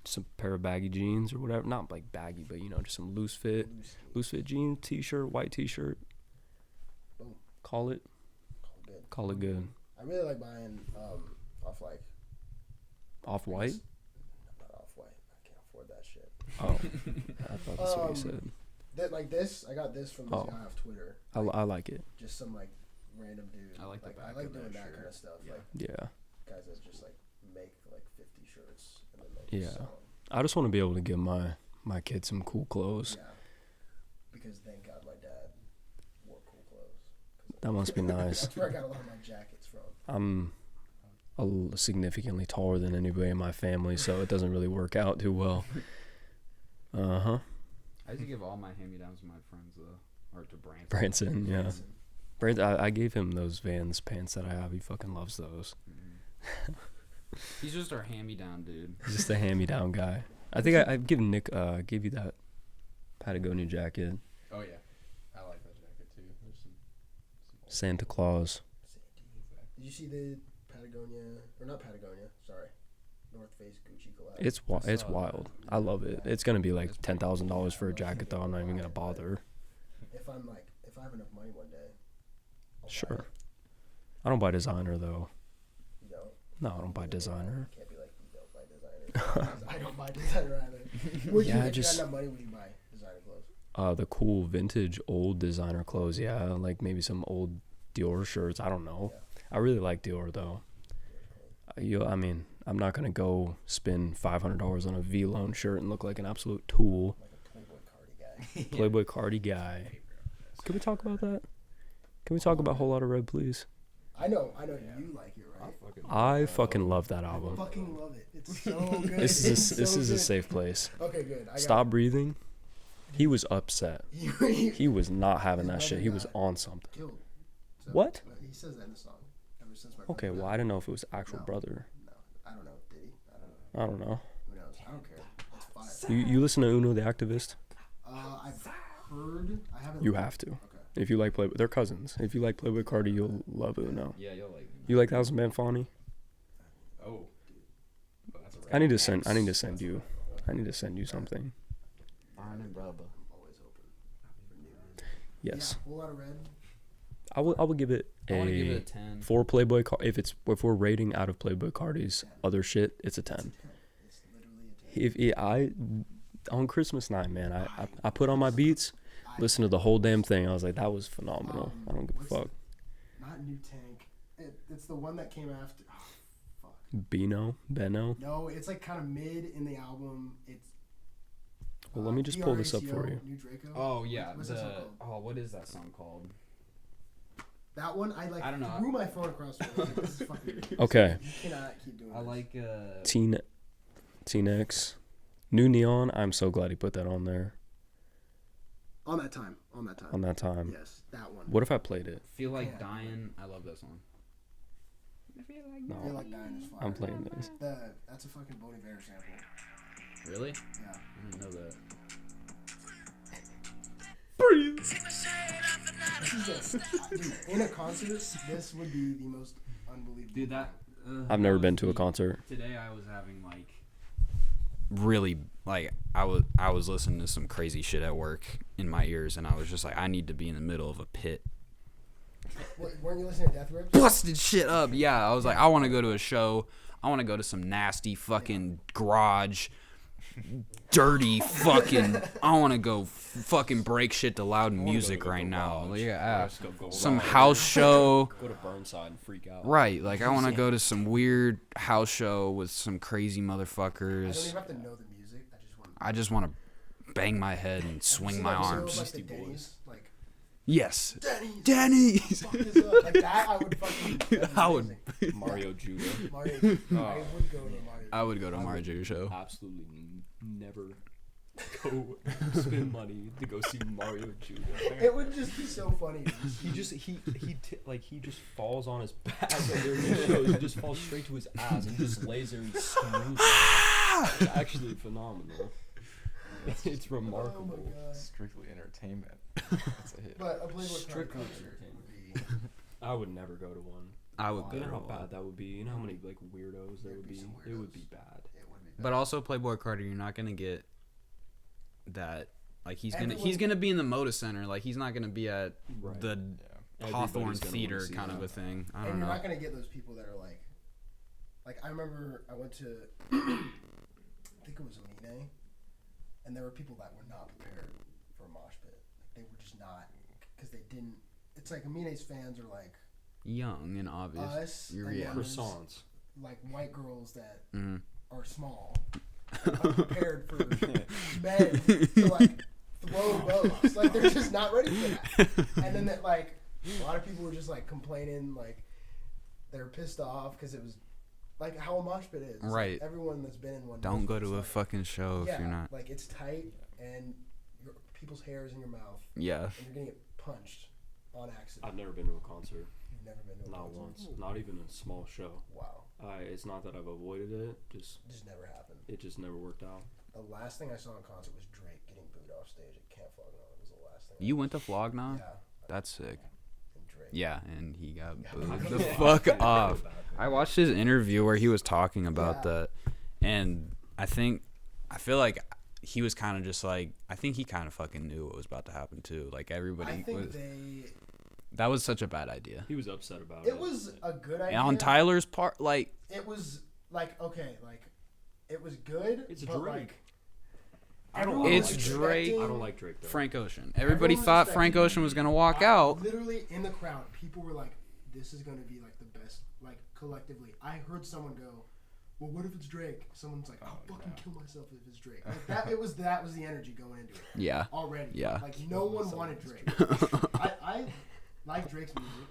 some pair of baggy jeans or whatever. Not like baggy, but just some loose fit jeans, t-shirt, white t-shirt. Boom. Call it Good. good. I really like buying off like. Off white? Not off white. I can't afford that shit. Oh, I thought that's what you said. Like this, I got this from this guy off Twitter. I like it. Just some like random dude. I like the back I like of doing that that kind of shirt. stuff. Yeah. Like Yeah. guys that just like make like 50 shirts and then like Yeah. sell them. I just want to be able to give my kids some cool clothes. Yeah. Because thank God my dad wore cool clothes. That must be nice. That's where I got a lot of my jackets from. I'm significantly taller than anybody in my family, so it doesn't really work out too well. Uh-huh. I used to give all my hand-me-downs to my friends, though. Or to Branson. Branson, yeah. Branson, I gave him those Vans pants that I have. He fucking loves those. Mm-hmm. He's just our hand-me-down dude. He's just a hand-me-down guy. I think I've given Nick, gave you that Patagonia jacket. Oh yeah, I like that jacket too. There's some Santa Claus. Did you see the Patagonia, or not Patagonia, sorry, North Face Gucci collab? It's wild. I love it. It's gonna be like $10,000 for a jacket though. I'm not even gonna bother. If I have enough money one day. I'll buy Sure. it. I don't buy designer though. You don't? No, I don't buy designer. Can't be like, you don't buy designer. I don't buy designer either. Would you, Yeah, if just- you had enough money, would you buy designer clothes? The cool vintage old designer clothes. Yeah, like maybe some old Dior shirts. I don't know. I really like Dior though. I mean, I'm not gonna go spend $500 on a V-Lone shirt and look like an absolute tool. Like a Playboy Cardi guy. Playboy Cardi guy. Can we talk about that? Can we talk about Whole Lotta Red, please? I know you like it, right? I fucking love that I album. fucking love it. It's so good. This It's is so a good. safe place. Okay, good. Stop breathing. He was upset. He He was not having that His shit. brother He was got on something. killed. So, What? He says that in the song. Ever since my Okay, brother well, died. I didn't know if it was actual No. brother. No, I don't know. Did he? I don't know. I don't know. Who knows? I don't care. It's fire. You listen to Uno the Activist? I've heard. I haven't. You have to. Okay. If you like Playboy, they're cousins. If you like Playboy Cardi, you'll love Uno. Yeah, you'll like. You like Thousand Man Fawny? Oh. I need to send you something. I'm always open for new. Yes. Yeah, Whole Lotta Red. I would give it I want to give a it a 10. for Playboy if we're rating out of Playboy Cardi's other shit, it's a 10. It's literally a 10. If I on Christmas night, man, I put on my beats, listened to the whole damn thing. I was like, that was phenomenal. I don't give a what's fuck. Not New Tank. It's the one that came after. Oh, fuck. Benno. No, it's like kind of mid in the album. It's. Well, let me just pull this up DRACO, for you. New Draco. Oh yeah, What's that song called? what is that song called? That one I like. I don't know. Threw my phone across the room. This is fucking ridiculous. Okay. You cannot keep doing I this. like Teen X. New Neon. I'm so glad he put that on there. On that time. On that time. Yes, that one. What if I played it? Feel Like Yeah. Dying. I love that song. No. Feel Like Dying is fire. I'm playing this. That's a fucking Bon Iver sample. Really? Yeah. I didn't know that. This is dude, in a concert, this would be the most unbelievable. Dude, that. I've never been to a concert. Today I was having like. Really, like I was listening to some crazy shit at work in my ears, and I was just like, I need to be in the middle of a pit. What, weren't you listening to Death Grips? Busted shit up. Yeah, I was like, I want to go to a show. I want to go to some nasty fucking garage, dirty fucking. I want to go fucking break shit to loud music right now. Yeah, some house show. Go to Burnside and freak out. Right, like I want to go to some weird house show with some crazy I don't motherfuckers. even have to know the music. I just want to bang my head and swing my arms. Like the Denny's, like Yes, Denny's. Denny's. Fuck is up. Like that, I would fucking. I would. Mario Judah. Mario, I would go to Mario. I would go to a Mario Jr. show. Absolutely never go spend money to go see Mario Judah. It would just be so funny. He just falls on his back during the shows. He just falls straight to his ass and just lays there and screams. It's actually phenomenal. It's Oh remarkable. my god. Strictly entertainment. That's a hit. But a Playboy Strictly concert would be. I would never go to one. I would go You know to how one. bad that would be. You know how many like weirdos there would be. some It would weirdos. be bad. It would be. But also Playboy Carter, you're not gonna get that. Like he's Everyone- gonna be in the Moda Center. Like he's not gonna be at Right. the Hawthorne Everybody's gonna wanna Theater see kind of that. a thing. I And don't you're know. not gonna get those people that are like I remember I went to, I think it was Amine, and there were people that were not prepared for a mosh pit. Like, they were just not, because they didn't. It's like Amine's fans are like Young and obvious. us, You're and yeah. then there's, Croissants. like white girls that Mm-hmm. are small, and unprepared for men to like throw bows. Like they're just not ready for that. And then that like a lot of people were just like complaining, like they're pissed off because it was like how a mosh pit is. It's Right. Like, everyone that's been in one. Don't knows go what to it's a like. fucking show Yeah, if you're not. like it's tight and people's hair is in your mouth Yeah. and you're gonna get punched on accident. I've never been to a concert. You've never been to a Not concert? once. Not even a small show. Wow, It's not that I've avoided it. Just never happened. it just never worked out. The last thing I saw in concert was Drake getting booed off stage at Camp Flog Gnaw. It was the last thing. You went to Flog Gnaw? Yeah. That's sick. And Drake. Yeah, and he got Yeah. booed Yeah. the fuck off. I watched his interview where he was talking about Yeah. that, and I feel like he was kind of just like, I think he kind of fucking knew what was about to happen too. Like everybody I think was. they. That was such a bad idea. He was upset about it. It was a good idea. And on Tyler's part, like, It was like okay, like it was good. It's but, Drake. Like, I don't everyone It's was Drake. expecting- I don't like Drake though. Frank Ocean. Everybody was thought expecting- Frank Ocean was gonna walk out. Literally in the crowd, people were like, "This is gonna be like the best." Like collectively, I heard someone go, "Well, what if it's Drake?" Someone's like, "I'll fucking kill myself if it's Drake." Like that was the energy going into it Yeah. already. Yeah. Like no one wanted Drake. I like Drake's music,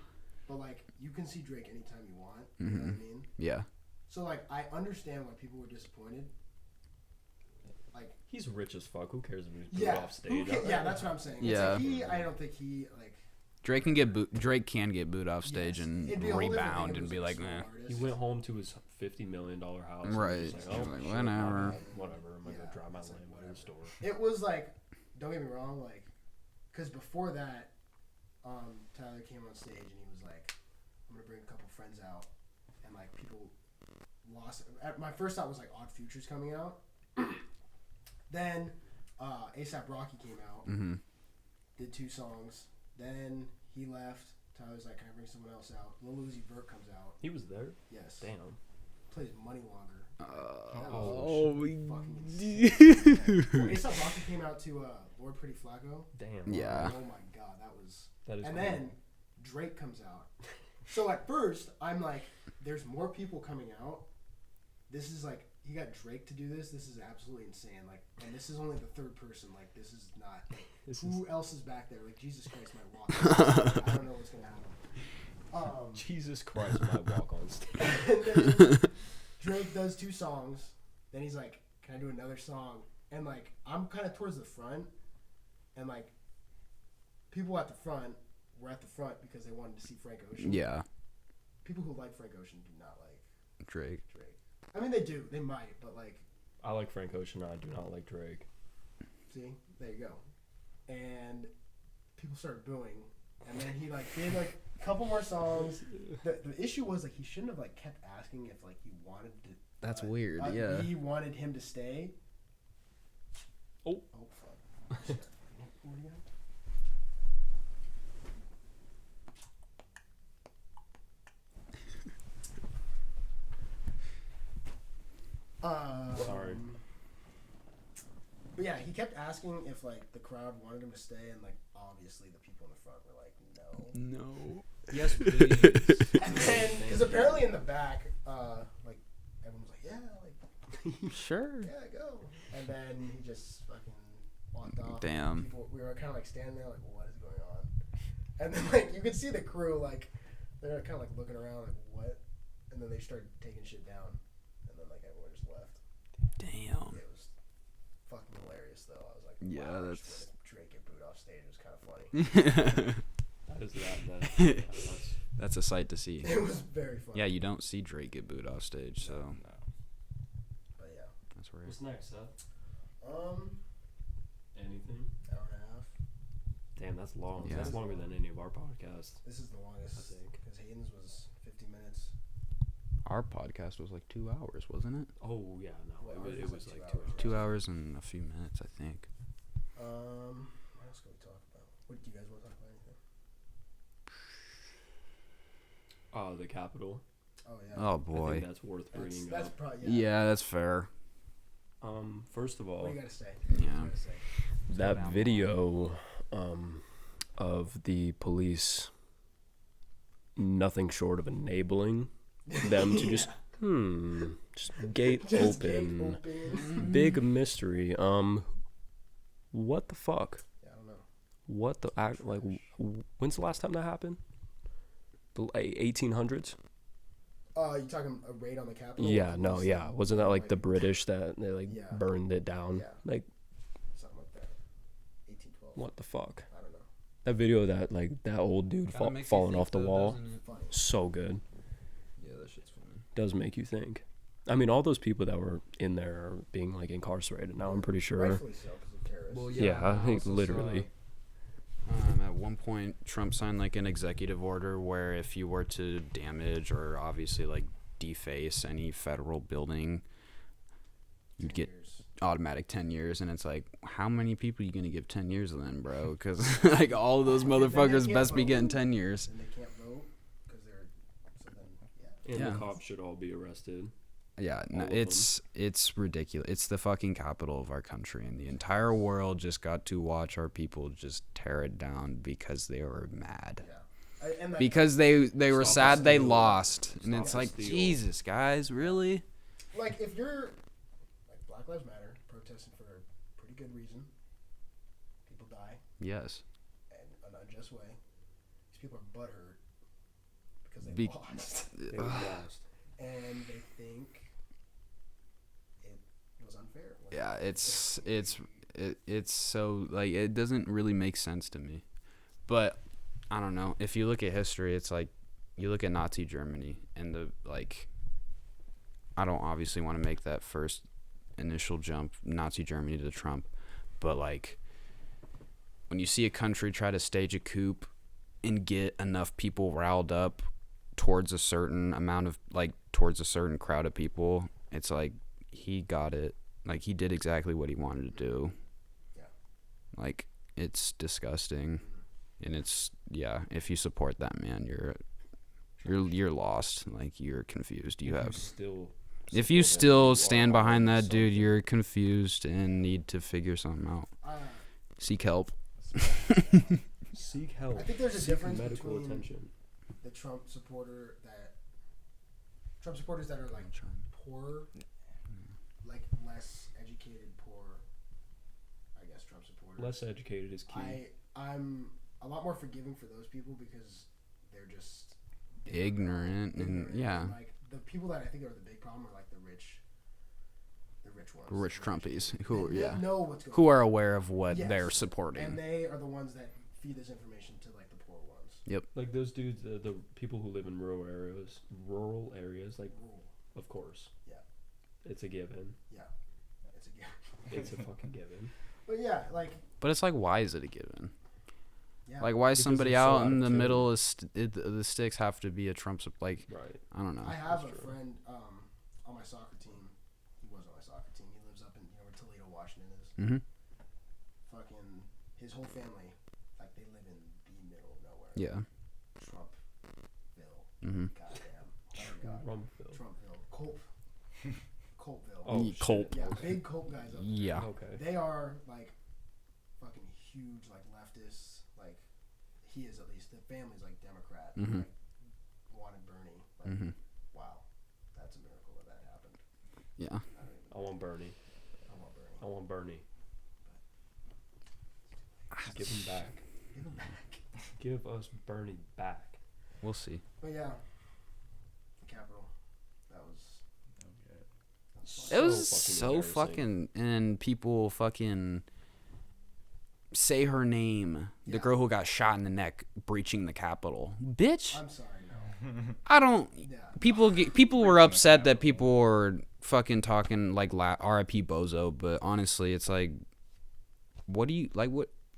but like you can see Drake anytime you want. You know what I mean? Yeah. So like I understand why people were disappointed. Like He's rich as fuck. Who cares if he's booed yeah, off stage? yeah, that's what I'm saying. It's Yeah. like I don't think he like. Drake can get booed off stage Yes. and It'd be a whole different thing rebound if it and was be a like, solo nah. artist. He went home to his $50 million house. and Right. was just He was oh, like, shit, whatever. Whatever. I'm gonna Yeah, go drive my it's like, Lambo to the store. It was like, don't get me wrong, like, because before that, Tyler came on stage and he was like, I'm gonna bring a couple friends out, and like people lost. My first thought was like Odd Future's coming out. Then ASAP Rocky came out, Mm-hmm. did 2 songs. Then he left. Tyler's like, can I bring someone else out? Lil Uzi Vert comes out. He was there. Yes. Damn. Plays Money Longer. Oh, Fucking insane. Well, ASAP Rocky came out to Lord Pretty Flacco. Damn. Yeah. Oh my god, that was. That is. And cool. then Drake comes out. So at first, I'm like, there's more people coming out. This is like, he got Drake to do this. This is absolutely insane. Like, and this is only the 3rd person. Like, this is not. Who else is back there? Like, Jesus Christ might walk. I don't know what's gonna happen. Jesus Christ, might walk on stage. And then Drake does 2 songs. Then he's like, can I do another song? And like, I'm kind of towards the front, and like, people at the front were at the front because they wanted to see Frank Ocean. Yeah. People who like Frank Ocean do not like Drake. Drake. I mean, they do. They might, but like, I like Frank Ocean. I do not like Drake. see, there you go. And people started booing, and then he like did like a couple more songs. The issue was like he shouldn't have like kept asking if like he wanted to. That's weird, yeah. He wanted him to stay. Oh. Fuck. Shit. What do you got? Sorry. But yeah, he kept asking if like the crowd wanted him to stay, and like obviously the people in the front were like, no. No. Yes, please. And then, because apparently in the back, like everyone was like, yeah, like Sure. yeah, go. And then he just fucking walked off. Damn. We were kind of like standing there, like, what is going on? And then like you could see the crew like they're kind of like looking around, like what? And then they started taking shit down, and then like everyone just left. Damn. It was fucking hilarious though. I was like, Yeah, wow, that's- Drake get booed off stage. It was kind of funny. That is that. That's a sight to see. It was very funny. Yeah, you don't see Drake get booed off stage, so No. But yeah. that's weird. What's next, Seth? Anything? Hour and a half. Damn, that's long. Yeah. That's longer than any of our podcasts. This is the longest. I think. Because Hayden's was 50 minutes. Our podcast was like 2 hours, wasn't it? Oh yeah, no, Well, it ours was was like like 2 2 hours. 2 hours and a few minutes, I think. What else can we talk about? What do you guys want to talk about? Anything? Oh, the Capitol. Oh yeah. Oh I boy. think that's worth bringing That's up. probably Yeah, that's fair. First of all, What do you gotta say? Yeah. that down video of the police, nothing short of enabling them to just gate Just open. gate open. Big mystery. What the fuck? Yeah, I don't know. What the act? Like, when's the last time that happened? The 1800s? You talking a raid on the Capitol? Yeah, no, yeah. Wasn't that like the British that they like Yeah. burned it down? Yeah. Like, something like that? 1812. what the fuck? I don't know. That video of that like that old dude falling off the wall, Funny. so good. Yeah, that shit's funny. Does make you think. I mean, all those people that were in there are being like incarcerated now. I'm pretty sure. Rightfully so, because of terrorists. Well, Yeah, I think also literally. at one point, Trump signed like an executive order where if you were to damage or obviously like deface any federal building, you'd get automatic 10 years. And it's like, how many people are you going to give 10 years then, bro? Because like all of those motherfuckers can't best be vote. getting 10 years. And they can't vote because they're. So then, yeah. And Yeah. the cops should all be arrested. Yeah, no, All of it's ridiculous. It's the fucking capital of our country, and the entire world just got to watch our people just tear it down because they were mad. And Because they were Stop sad the they steal. lost, and Stop it's the like, steal. Jesus, guys, really? like if you're like Black Lives Matter protesting for a pretty good reason, people die Yes. in an unjust way. These people are butthurt because they Be- lost, They were lost. and they think it was unfair. Like, Yeah, it's so like it doesn't really make sense to me. But I don't know. If you look at history, it's like you look at Nazi Germany and the like. I don't obviously want to make that first initial jump, Nazi Germany to Trump, but like when you see a country try to stage a coup and get enough people riled up towards a certain amount of like towards a certain crowd of people, it's like he got it. Like he did exactly what he wanted to do. Yeah. Like it's disgusting. And it's if you support that man, you're lost. Like you're confused. If you still stand behind that dude, you're confused and need to figure something out. Seek help. Seek help. I think there's a Seek difference medical between attention. the Trump supporters that are like poor, like less educated, poor. I guess Trump supporters. Less educated is key. I'm a lot more forgiving for those people because they're just Ignorant and yeah. like the people that I think are the big problem are like the rich ones. Rich Trumpies who They know what's going who on. are aware of what Yes. they're supporting. And they are the ones that feed this information to like the poor ones. Yep. Like those dudes, the people who live in rural areas, like, Rule. of course. Yeah. It's a given. Yeah. It's a given. It's a fucking given. But yeah, like But it's like, why is it a given? yeah. Like, why is Because somebody it's so out in out the of tune. middle the sticks have to be a Trump like? Right. I don't know. I have a That's true. friend on my soccer team. He was on my soccer team. He lives up in where Toledo, Washington is. Mm-hmm. Fucking his whole family, like they live in the middle of nowhere. Yeah. Trumpville. Mm-hmm. Goddamn. Oh God. Rumfield. Trumpville. Coltville. Oh, Colt. Yeah, big Colt guys up there. Yeah. Okay. They are like fucking huge, like leftists. Like he is at least. The family's like Democrat. Mhm. Like wanted Bernie. Like Mm-hmm. wow, that's a miracle that happened. Yeah. I don't even. I want Bernie. I want Bernie. I want Bernie. Give him back. Give him back. Give us Bernie back. We'll see. But yeah, the Capitol. That was. It was fucking so embarrassing. fucking, and people fucking say her name. The Yeah. girl who got shot in the neck breaching the Capitol. Bitch, I'm sorry, no. I don't. Yeah. People were upset that people were fucking talking like R.I.P. Bozo, but honestly, it's like, what do you like?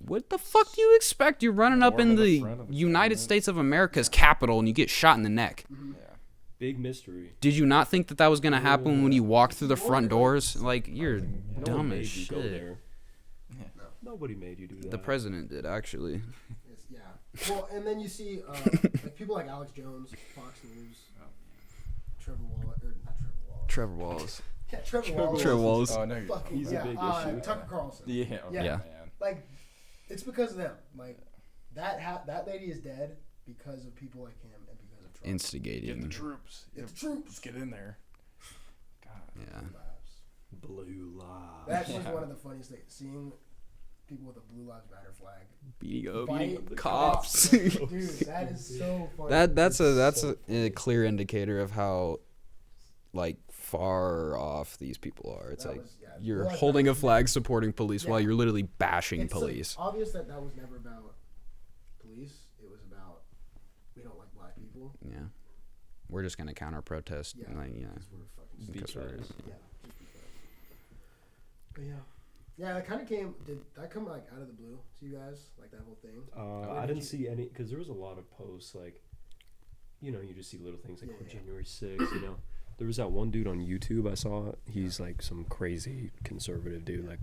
What the fuck do you expect? You're running up in the United States of America's Capitol and you get shot in the neck. Big mystery. Did you not think that that was gonna happen when you walked through the front doors? Like, you're No one dumb made as you go shit. there. Nobody made you do that. The president did, actually. It's, yeah. Well, and then you see like people like Alex Jones, Fox News, Trevor Wallace, or not Trevor Wallace. Trevor Wallace. Yeah, Trevor Wallace. Trevor Wallace. Oh no, Fucking, He's a big issue. Tucker Carlson. yeah, Yeah. man. Like, it's because of them. Like, that lady is dead because of people like him and because of Trump. Instigating. troops. It's troops. Let's get in there. God. Yeah. Blue lives. That's just one of the funniest things. Seeing people with a Blue Lives Matter flag Beating up fight cops. Dude, that is so funny. That's a clear indicator of how like far off these people are. It's That like was- yeah, you're Blue Lives holding Matter a flag supporting police while Yeah. you're literally bashing It's police. like obvious that was never about police. It was about we don't like black people. Yeah. We're just gonna counter protest. Yeah. Like, yeah. Because we're fucking Because we're- yeah, just because. But yeah, that kind of came. Did that come like out of the blue to you guys? Like that whole thing? I didn't see any because there was a lot of posts like, you just see little things like Yeah. January 6th. There was that one dude on YouTube I saw. He's like some crazy conservative dude. Like,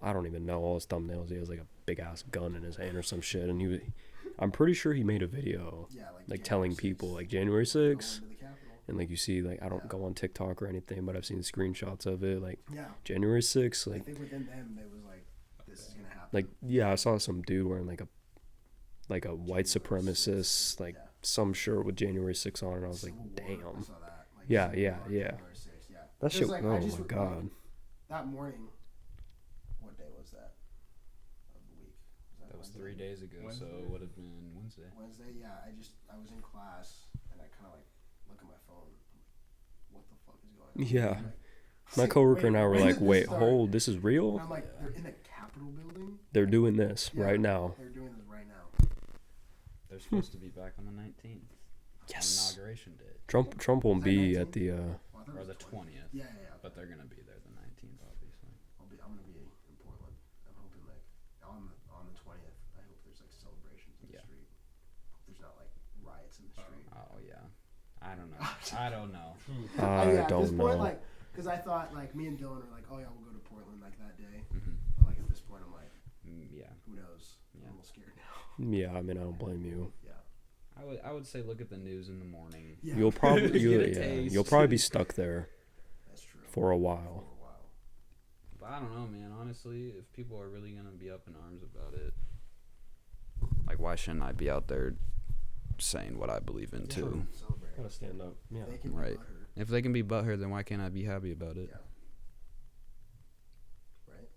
I don't even know all his thumbnails. He has like a big ass gun in his hand or some shit. And I'm pretty sure he made a video Yeah, like telling people like January going 6th. to the Capitol. And like you see, like I don't go on TikTok or anything, but I've seen screenshots of it. Like Yeah, January 6th, I like think within them they was like, this is gonna happen. like yeah, I saw some dude wearing like a white supremacist like Yeah. some shirt with January 6th on, and I was like, Civil War, damn. I saw that. Like, Yeah, Civil yeah, War, yeah. January 6th, yeah. That Just shit. like, Oh I just my like, god. that morning, what day was that of the week? That was Wednesday? 3 days ago, so Wednesday. it would have been Wednesday. Wednesday, yeah. I was in class and I kind of like look at my phone. I'm like, what the fuck is going on? Yeah. I'm like, My "Wait, coworker and I were when like, did this wait, start?" hold, this is And real? I'm like, they're in the Capitol building. They're doing this Yeah, right now. They're doing this right now. They're supposed to be back on the 19th. Yes. Inauguration day. Trump won't Is that be 19? at the Well, I thought it Or was the 20th. Yeah, yeah, yeah. But they're going to be there the 19th, obviously. I'm gonna be in Portland. I'm hoping like on the 20th. I hope there's like celebrations in Yeah. the street. Hope there's not like riots in the street. Oh, yeah. I don't know. I don't know. I At this don't point, know. like, because I thought like me and Dylan were like, oh yeah, we'll go to Portland like that day. Mhm. But like at this point, I'm like, Yeah. who knows? Yeah. I'm a little scared now. Yeah, I mean I don't blame you. Yeah. I would say look at the news in the morning. Yeah. You'll probably Get a taste. you'll probably be stuck there That's true. for a while. For a while. But I don't know, man. Honestly, if people are really going to be up in arms about it, like, why shouldn't I be out there saying what I believe in, too? Celebrate. Gotta stand up. Yeah. They can Right. be butthurt. If they can be butthurt, then why can't I be happy about it? Yeah. Right.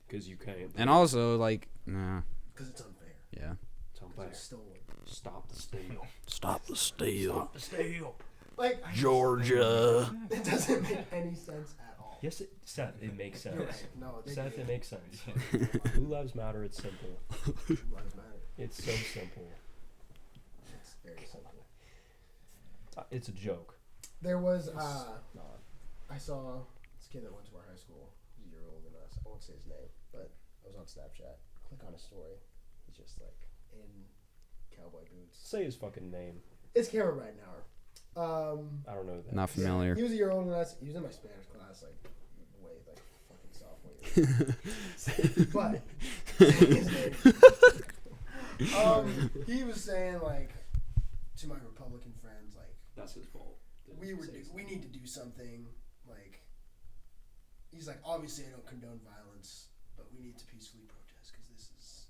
Because you can't. And also, like, nah, Because it's unfair. yeah. Because it's stolen. Stop the steal. Stop the steal. the steal. Like Georgia. It doesn't make any sense at all. Yes, Seth, it makes sense. You're right. No, Seth, it makes sense. Blue lives matter. It's simple. Lives matter. It's so simple. It's very simple. It's a joke. There was I saw this kid that went to our high school. He's a year older than us. I won't say his name, but I was on Snapchat. Click on his story. He's just like in cowboy boots. Say his fucking name. It's Cameron right now. I don't know that. Not familiar. He was a year older than us. He was in my Spanish class, like way like fucking sophomore year. But his name. He was saying like to my Republican friends, like That's his fault. we need to do something. Like he's like, obviously I don't condone violence, but we need to peacefully protest because this is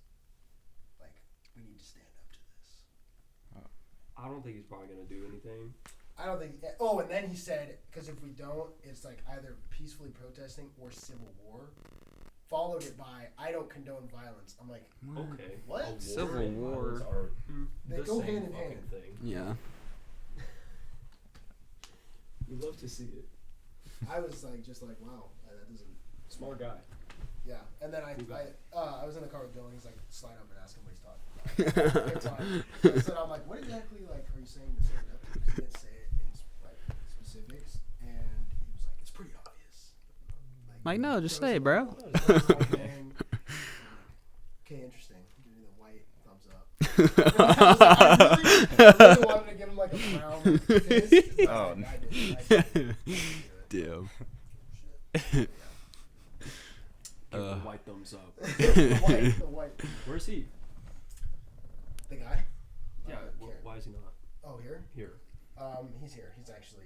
like we need to stand up to this. I don't think he's probably gonna do anything. I don't think. Oh, and then he said, because if we don't, it's like either peacefully protesting or civil war. Followed it by, I don't condone violence. I'm like, Okay. What? A war Civil and war. violence are they the go same hand in fucking hand. thing. Yeah. We love to see it. I was like, just like, wow, that doesn't. Smart guy. Yeah, and then I was in the car with Dylan. He's like, slide up and ask him what he's talking about. It's on. So I'm like, what exactly like are you saying to stand up to? Because he didn't say it in like specifics, and he was like, it's pretty obvious. Like, no, just show say, us bro. the whole thing. Okay, interesting. Give me the white thumbs up. I really wanted to give him like a brown fist. Oh, I no. did. Damn. Give him a white thumbs up. The white. Where's he? The guy? Yeah. Karen. Why is he not Oh, here? here? He's here. He's actually.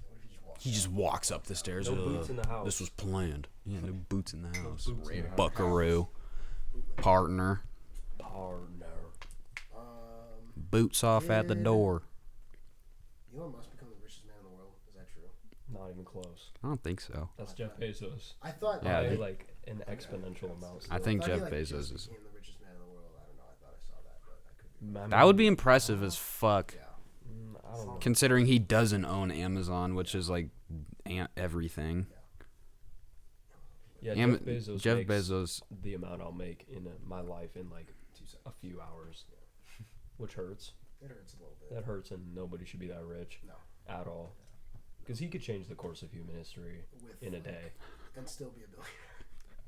What if he just walks? He just walks up the stairs. No boots in the house. This was planned. Yeah, no boots in the house. boots in the house. Buckaroo. Partner. Boots off at the door. Elon Musk become the richest man in the world. Is that true? Not even close. I don't think so. That's Jeff Bezos. I thought. Yeah, By they- like an exponential amount. I think thought he, Jeff Bezos just is. became the richest man in the world. I don't know. I thought I saw that, but I could be. That would be impressive as fuck. Yeah. I don't know. Considering he doesn't own Amazon, which is like everything. Yeah, Am- Jeff Bezos. Jeff makes Bezos. the amount I'll make in my life in like a few hours, which hurts. It hurts a little bit. That hurts, and nobody should be that rich No. at all. Because he could change the course of human history With, in a day And still be a billionaire.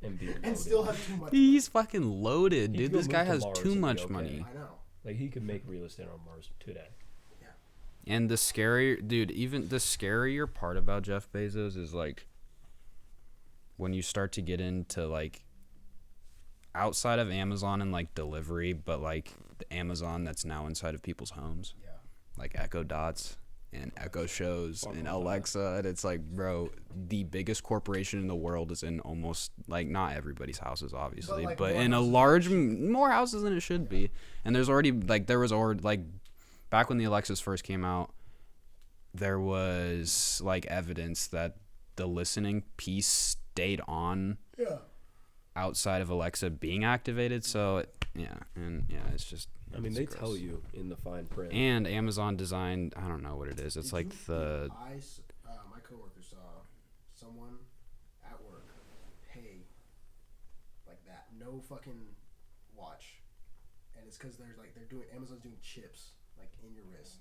and be And loaded. still have too much. He's fucking loaded, He dude. could This go guy move to has Mars too and be much okay. money. I know. Like he could make real estate on Mars today. And the scarier, dude, even the scarier part about Jeff Bezos is like when you start to get into like outside of Amazon and like delivery, but like the Amazon that's now inside of people's homes, Yeah. like Echo Dots and Echo Shows and Alexa. And it's like, bro, the biggest corporation in the world is in almost like not everybody's houses, obviously, like, but more in a houses large, more houses than it should be. And there's already like there was already like back when the Alexas first came out, there was like evidence that the listening piece stayed on Yeah. outside of Alexa being activated. So it's just. I mean, it's they gross. tell you in the fine print. And Amazon designed, I don't know what it is. It's like the. My coworker saw someone at work pay like that, no fucking watch, and it's because Amazon's doing chips like in your wrist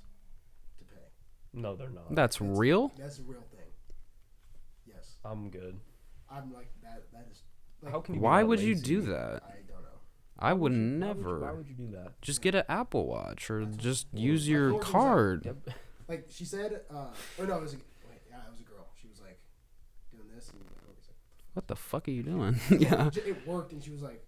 to pay. No, they're not. That's real? That's a real thing. Yes, I'm good. I'm like that. That is. Like, How can you? be Why that would you lazy? do that? I don't know. I would Why never. would you do that? Just get an Apple Watch or just Well, use my your coworker was card. Yep. Like she said, or no, it was it was a girl. She was like doing this, and like, What the fuck are you doing? Yeah. it worked, and she was like,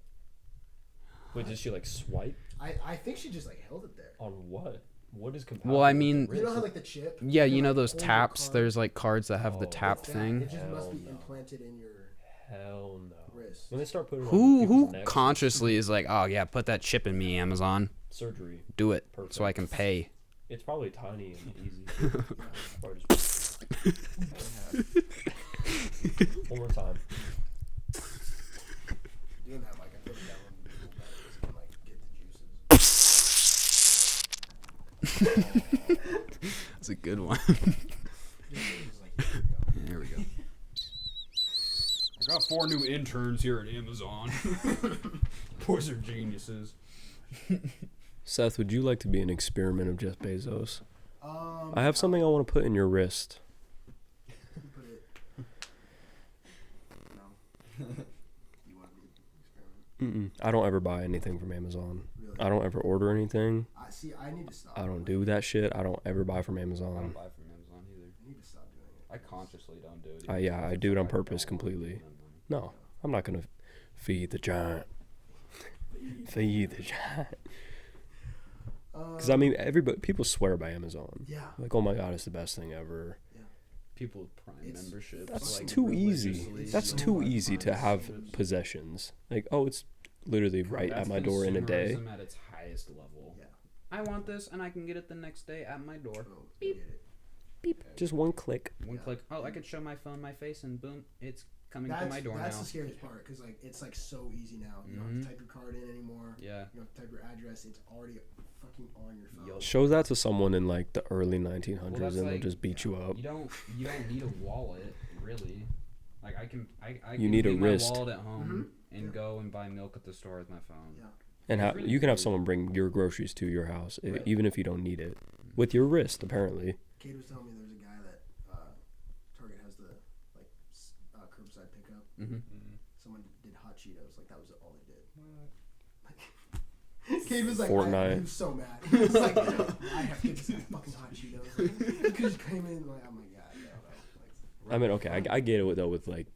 Wait, did she like swipe I think she just like held it there. on what? What is compatible? Well, I with the mean- You know how wrist? like the chip? Yeah, you can, know like, those hold your taps. card? There's like cards that have the Oh, tap It's that. thing. It just must be Hell no. implanted in your Hell no. wrist. When they start putting it on Who people's necks, consciously is like, oh yeah, put that chip in me, Amazon. surgery? Do it Perfect. so I can pay. It's probably tiny and easy. Probably just- One more time. Doing that, like I put it down on Google Maps and like get the juices. That's a good one. Just like, here we go. There we go. I got 4 new interns here at Amazon. Boys are geniuses. Seth, would you like to be an experiment of Jeff Bezos? Um, I have something I want to put in your wrist. Put it. No. You want me to experiment? I don't ever buy anything from Amazon. Really? I don't ever order anything. I see. I need to stop. I don't do that shit. I don't ever buy from I don't Amazon. buy from Amazon either. I need to stop doing it. I consciously don't do it. Yeah, I do it on purpose completely. No, I'm not gonna feed the giant. Feed the giant. Because I mean, people swear by Amazon. Yeah. Like, oh my god, it's the best thing ever. People with Prime It's- memberships. That's like, too easy. religiously That's so too much easy to fun. have possessions. Like, oh, it's literally right That's at my door in a day. consumerism at its highest level. Yeah. I want this, and I can get it the next day at my door. Boom. Get it. Beep. Just one click. One Yeah. click. Oh, I could show my phone my face, and boom, it's coming to That's my door that's now. the scariest part because like it's like so easy now. You don't have to type your card in anymore. Yeah. You don't have to type your address. It's already fucking on your phone. Yup. Show that to someone in like the early 1900s, Well, that's and they'll like- just beat you up. You don't need a wallet, really. Like I can You need a leave wrist. my wallet at home and Yeah. go and buy milk at the store with my phone. Yeah. And It's really you can have weird. someone bring your groceries to your house, Right. even if you don't need it, with your wrist, apparently. Kate was telling me there's a guy that Target has the like curbside pickup. Mm-hmm. Someone did hot Cheetos. Like that was all they did. Kate was like, Fortnite. he was so mad. He was like, I have to get some fucking hot Cheetos. Like, he just came in like, oh my god, no. Like, I mean, okay, I get it though with like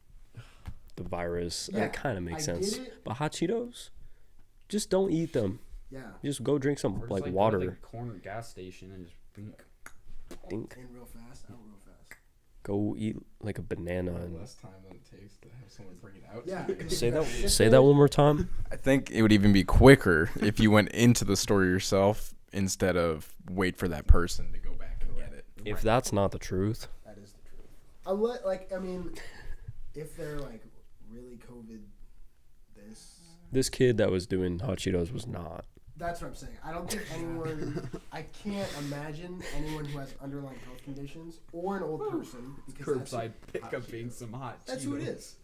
the virus. Yeah, It kind of makes I sense. get it. But hot Cheetos, just don't eat them. Yeah. You just go drink some Or just, like go to water. the corner gas station and just Dink. In real fast. Out real fast. Go eat like a banana and less time than it takes to have someone bring it out. Yeah. say that one more time. I think it would even be quicker if you went into the store yourself instead of wait for that person to go back and get it. If that's not the truth, That is the truth. Unless, like, I mean, if they're like really COVID, this kid that was doing hot Cheetos was not. That's what I'm saying. I don't think anyone. I can't imagine anyone who has underlying health conditions or an old person. Because pickup being some hot That's who it is.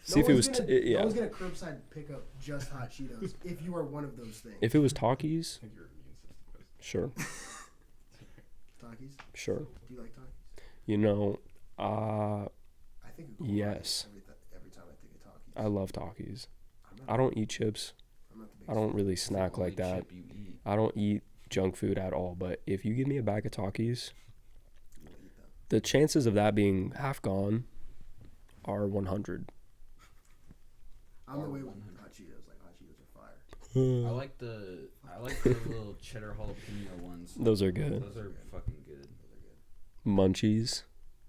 See if it was No one's gonna curbside pick up just hot Cheetos if you are one of those things. If it was Takis, sure, Takis. sure. Do you like Takis? You know, I think of Gold yes. Every time I think of Takis. I love Takis. I don't eat chips. I'm not the biggest I don't really snack like that. I don't eat junk food at all. But if you give me a bag of Takis, the chances of that being half gone are 100. I'm the way with hot Cheetos. Like hot Cheetos are fire. I like the little cheddar jalapeno ones. Those are good. Those are fucking good. Munchies,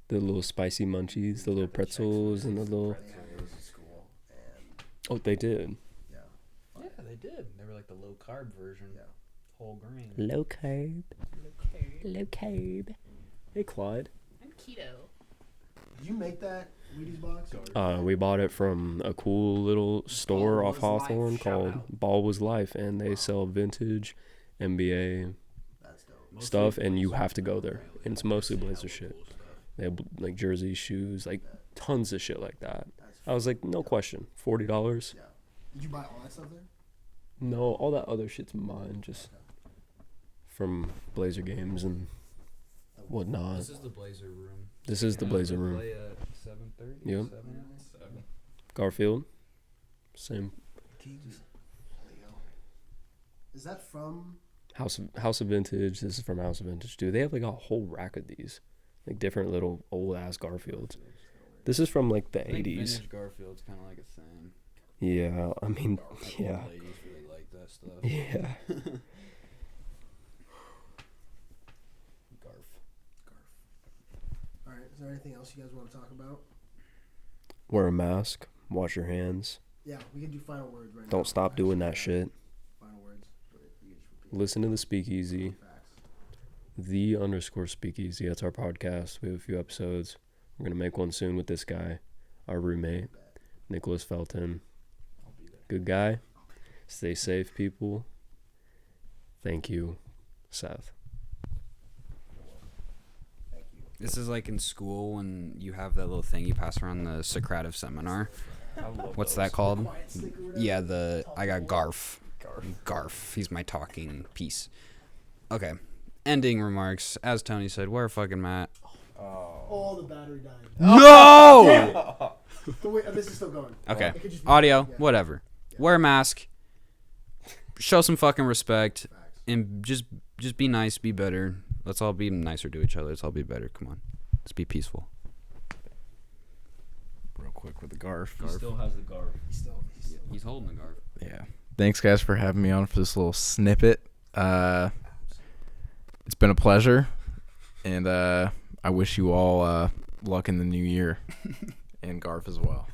the little spicy munchies, the little pretzels, and the little. School and Oh, they did. Yeah, they did. They were like the low carb version. Yeah. Whole grain. Low carb. Low carb. Hey, Clyde. I'm keto. Did you make that Wheaties box? We bought it from a cool little store Ball off Was Hawthorne Life, called shout out. Ball Was Life, and they sell vintage NBA That's dope. stuff, and you have to go there. And it's mostly Blazer shit. They have like jerseys, shoes, like tons of shit like that. I was like, no question, $40. Yeah. Did you buy all that stuff there? No, all that other shit's mine, just from Blazer games and whatnot. This is the Blazer room. This is the Blazer room. Play at 7:30. Yep. 7. Garfield, same There you go. Is that from? House of Vintage. This is from House of Vintage too. They have like a whole rack of these, like different little old ass Garfields. This is from like the I think 80s. vintage Garfield's kind of like a thing. Yeah, I mean, Like, yeah, old ladies really like that stuff. yeah. Garf. All right. Is there anything else you guys want to talk about? Wear a mask. Wash your hands. Yeah, we can do final words right now. Don't stop doing that shit. Final words. But you just repeat Listen to the Speakeasy. facts. _Speakeasy. That's our podcast. We have a few episodes. We're gonna make one soon with this guy, our roommate, Nicholas Felton. Good guy. Stay safe, people. Thank you, Seth. This is like in school when you have that little thing you pass around the Socrative seminar. What's that called? Yeah, I got Garf. Garf. He's my talking piece. Okay. Ending remarks. As Tony said, wear a fucking mat. Oh, the battery died. No! But wait, this is still going. Okay. It could just be- Audio, yeah. whatever. Wear a mask. Show some fucking respect. Facts. And just be nice, be better. Let's all be nicer to each other. Let's all be better. Come on. Let's be peaceful. Real quick with the Garf. still has the Garf. He's holding the Garf. Yeah. Thanks, guys, for having me on for this little snippet. It's been a pleasure, and I wish you all luck in the new year, and Garf as well.